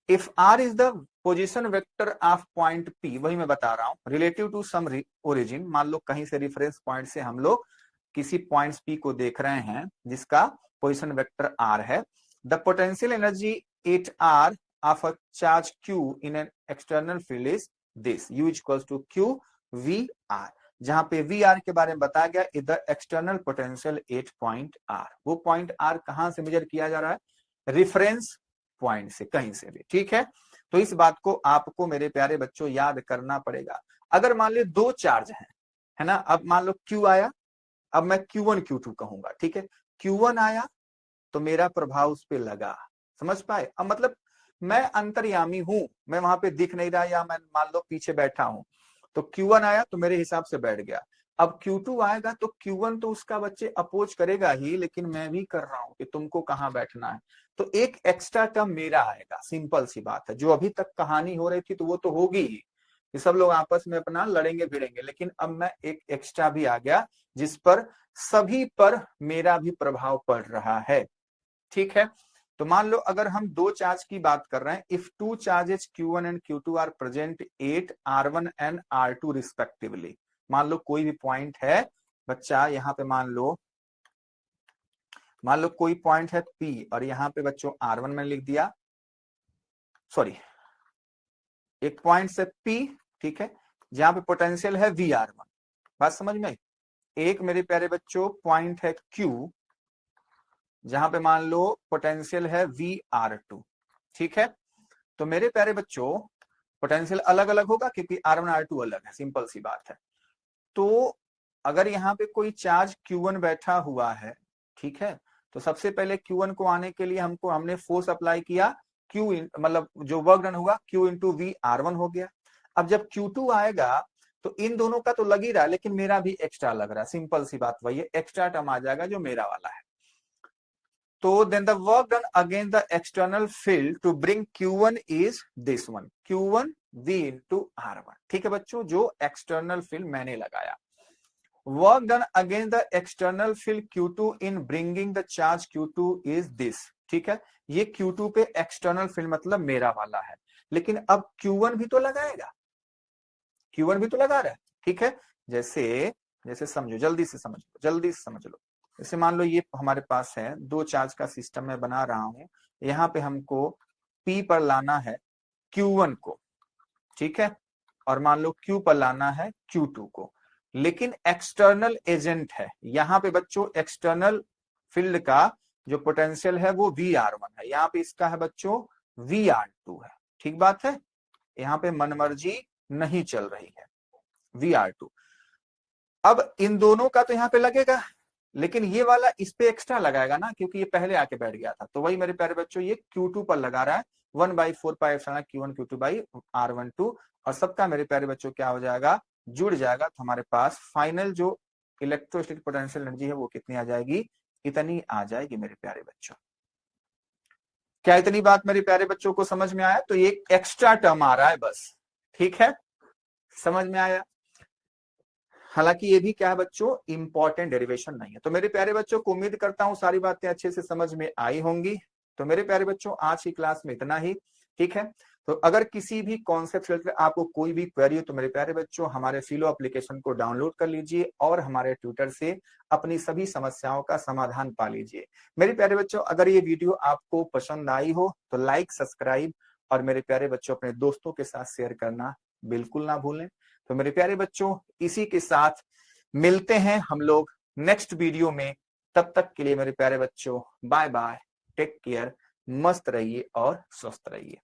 If R is the position vector of point P, वही मैं बता रहा हूं, relative to some origin, मान लो कहीं से रेफरेंस पॉइंट से हम लोग किसी पॉइंट P को देख रहे हैं जिसका पोजिशन वेक्टर R है, the potential energy at R of a charge Q in an external field is this, U is equals to Q V R, जहां पे वी आर के बारे में बताया गया, इधर external potential at point R, वो पॉइंट आर कहां से मेजर किया जा रहा है, रेफरेंस पॉइंट से, कहीं से भी। ठीक है, तो इस बात को आपको मेरे प्यारे बच्चों याद करना पड़ेगा। अगर मान लो दो चार्ज है ना, अब मान लो Q आया, अब मैं Q1 Q2 कहूंगा, ठीक है, Q1 आया तो मेरा प्रभाव उस पर लगा, समझ पाए। अब मतलब मैं अंतर्यामी हूं, मैं वहां पे दिख नहीं रहा, या मैं मान लो पीछे बैठा हूं, तो Q1 आया तो मेरे हिसाब से बैठ गया। अब Q2 आएगा तो Q1 तो उसका बच्चे अपोज करेगा ही, लेकिन मैं भी कर रहा हूं कि तुमको कहां बैठना है, तो एक एक्स्ट्रा टर्म मेरा आएगा, सिंपल सी बात है। जो अभी तक कहानी हो रही थी तो वो तो होगी ही, ये सब लोग आपस में अपना लड़ेंगे भिड़ेंगे, लेकिन अब मैं एक एक्स्ट्रा भी आ गया जिस पर सभी पर मेरा भी प्रभाव पड़ रहा है। ठीक है, तो मान लो अगर हम दो चार्ज की बात कर रहे हैं, if two charges Q1 and Q2 are present at R1 and R2 respectively, मान लो कोई भी पॉइंट है बच्चा, यहाँ पे मान लो कोई पॉइंट है P और यहाँ पे बच्चों R1 में लिख दिया, सॉरी एक पॉइंट से P, ठीक है, जहां पे पोटेंशियल है VR1, बात समझ में। एक मेरे प्यारे बच्चों पॉइंट है Q जहां पे मान लो पोटेंशियल है VR2, ठीक है, तो मेरे प्यारे बच्चों पोटेंशियल अलग अलग होगा क्योंकि R1 R2 अलग है, सिंपल सी बात है। तो अगर यहाँ पे कोई चार्ज Q1 बैठा हुआ है, ठीक है, तो सबसे पहले Q1 को आने के लिए हमने फोर्स अप्लाई किया, Q मतलब जो वर्क डन हुआ Q इंटू वी R1 हो गया। अब जब Q2 आएगा तो इन दोनों का तो लग ही रहा है, लेकिन मेरा भी एक्स्ट्रा लग रहा है, सिंपल सी बात वही है, एक्स्ट्रा टर्म आ जाएगा जो मेरा वाला है। तो then the work done against the external field to bring Q1 is this one, Q1 V into R1, ठीक है बच्चों, जो एक्सटर्नल फील्ड मैंने लगाया। Work done against the external field Q2 in bringing the charge Q2 is this, ठीक है, ये Q2 पे एक्सटर्नल फील्ड मतलब मेरा वाला है, लेकिन अब Q1 भी तो लगाएगा, Q1 भी तो लगा रहा है, ठीक है, जैसे समझो, जल्दी से समझ लो। जैसे मान लो ये हमारे पास है, दो चार्ज का सिस्टम मैं बना रहा हूं, यहाँ पे हमको P पर लाना है Q1 को, ठीक है, और मान लो Q पर लाना है Q2 को, लेकिन एक्सटर्नल एजेंट है यहाँ पे बच्चों, एक्सटर्नल फील्ड का जो पोटेंशियल है वो VR1 है, यहाँ पे इसका है बच्चों VR2 है, ठीक बात है, यहाँ पे मनमर्जी नहीं चल रही है, VR2। अब इन दोनों का तो यहाँ पे लगेगा, लेकिन ये वाला इस पे एक्स्ट्रा लगाएगा ना, क्योंकि ये पहले आके बैठ गया था, तो वही मेरे प्यारे बच्चों ये Q2 पर लगा रहा है, 1/4 pi epsilon Q1 Q2 by R12, और सबका मेरे प्यारे बच्चों क्या हो जाएगा, जुड़ जाएगा, तो हमारे पास फाइनल जो इलेक्ट्रोस्टैटिक पोटेंशियल एनर्जी है वो कितनी आ जाएगी, इतनी आ जाएगी मेरे प्यारे बच्चों। क्या इतनी बात मेरे प्यारे बच्चों को समझ में आया? तो ये एक्स्ट्रा टर्म आ रहा है बस, ठीक है, समझ में आया। हालांकि ये भी क्या है बच्चों, इंपॉर्टेंट डेरिवेशन नहीं है। तो मेरे प्यारे बच्चों को उम्मीद करता हूं सारी बातें अच्छे से समझ में आई होंगी। तो मेरे प्यारे बच्चों आज की क्लास में इतना ही, ठीक है। तो अगर किसी भी कॉन्सेप्ट से रिलेटेड आपको कोई भी क्वेरी हो तो मेरे प्यारे बच्चों हमारे फिलो एप्लीकेशन को डाउनलोड कर लीजिए और हमारे ट्विटर से अपनी सभी समस्याओं का समाधान पा लीजिए। मेरे प्यारे बच्चों अगर ये वीडियो आपको पसंद आई हो तो लाइक, सब्सक्राइब और मेरे प्यारे बच्चों अपने दोस्तों के साथ शेयर करना बिल्कुल ना भूलें। तो मेरे प्यारे बच्चों इसी के साथ मिलते हैं हम लोग नेक्स्ट वीडियो में। तब तक के लिए मेरे प्यारे बच्चों बाय बाय, टेक केयर, मस्त रहिए और स्वस्थ रहिए।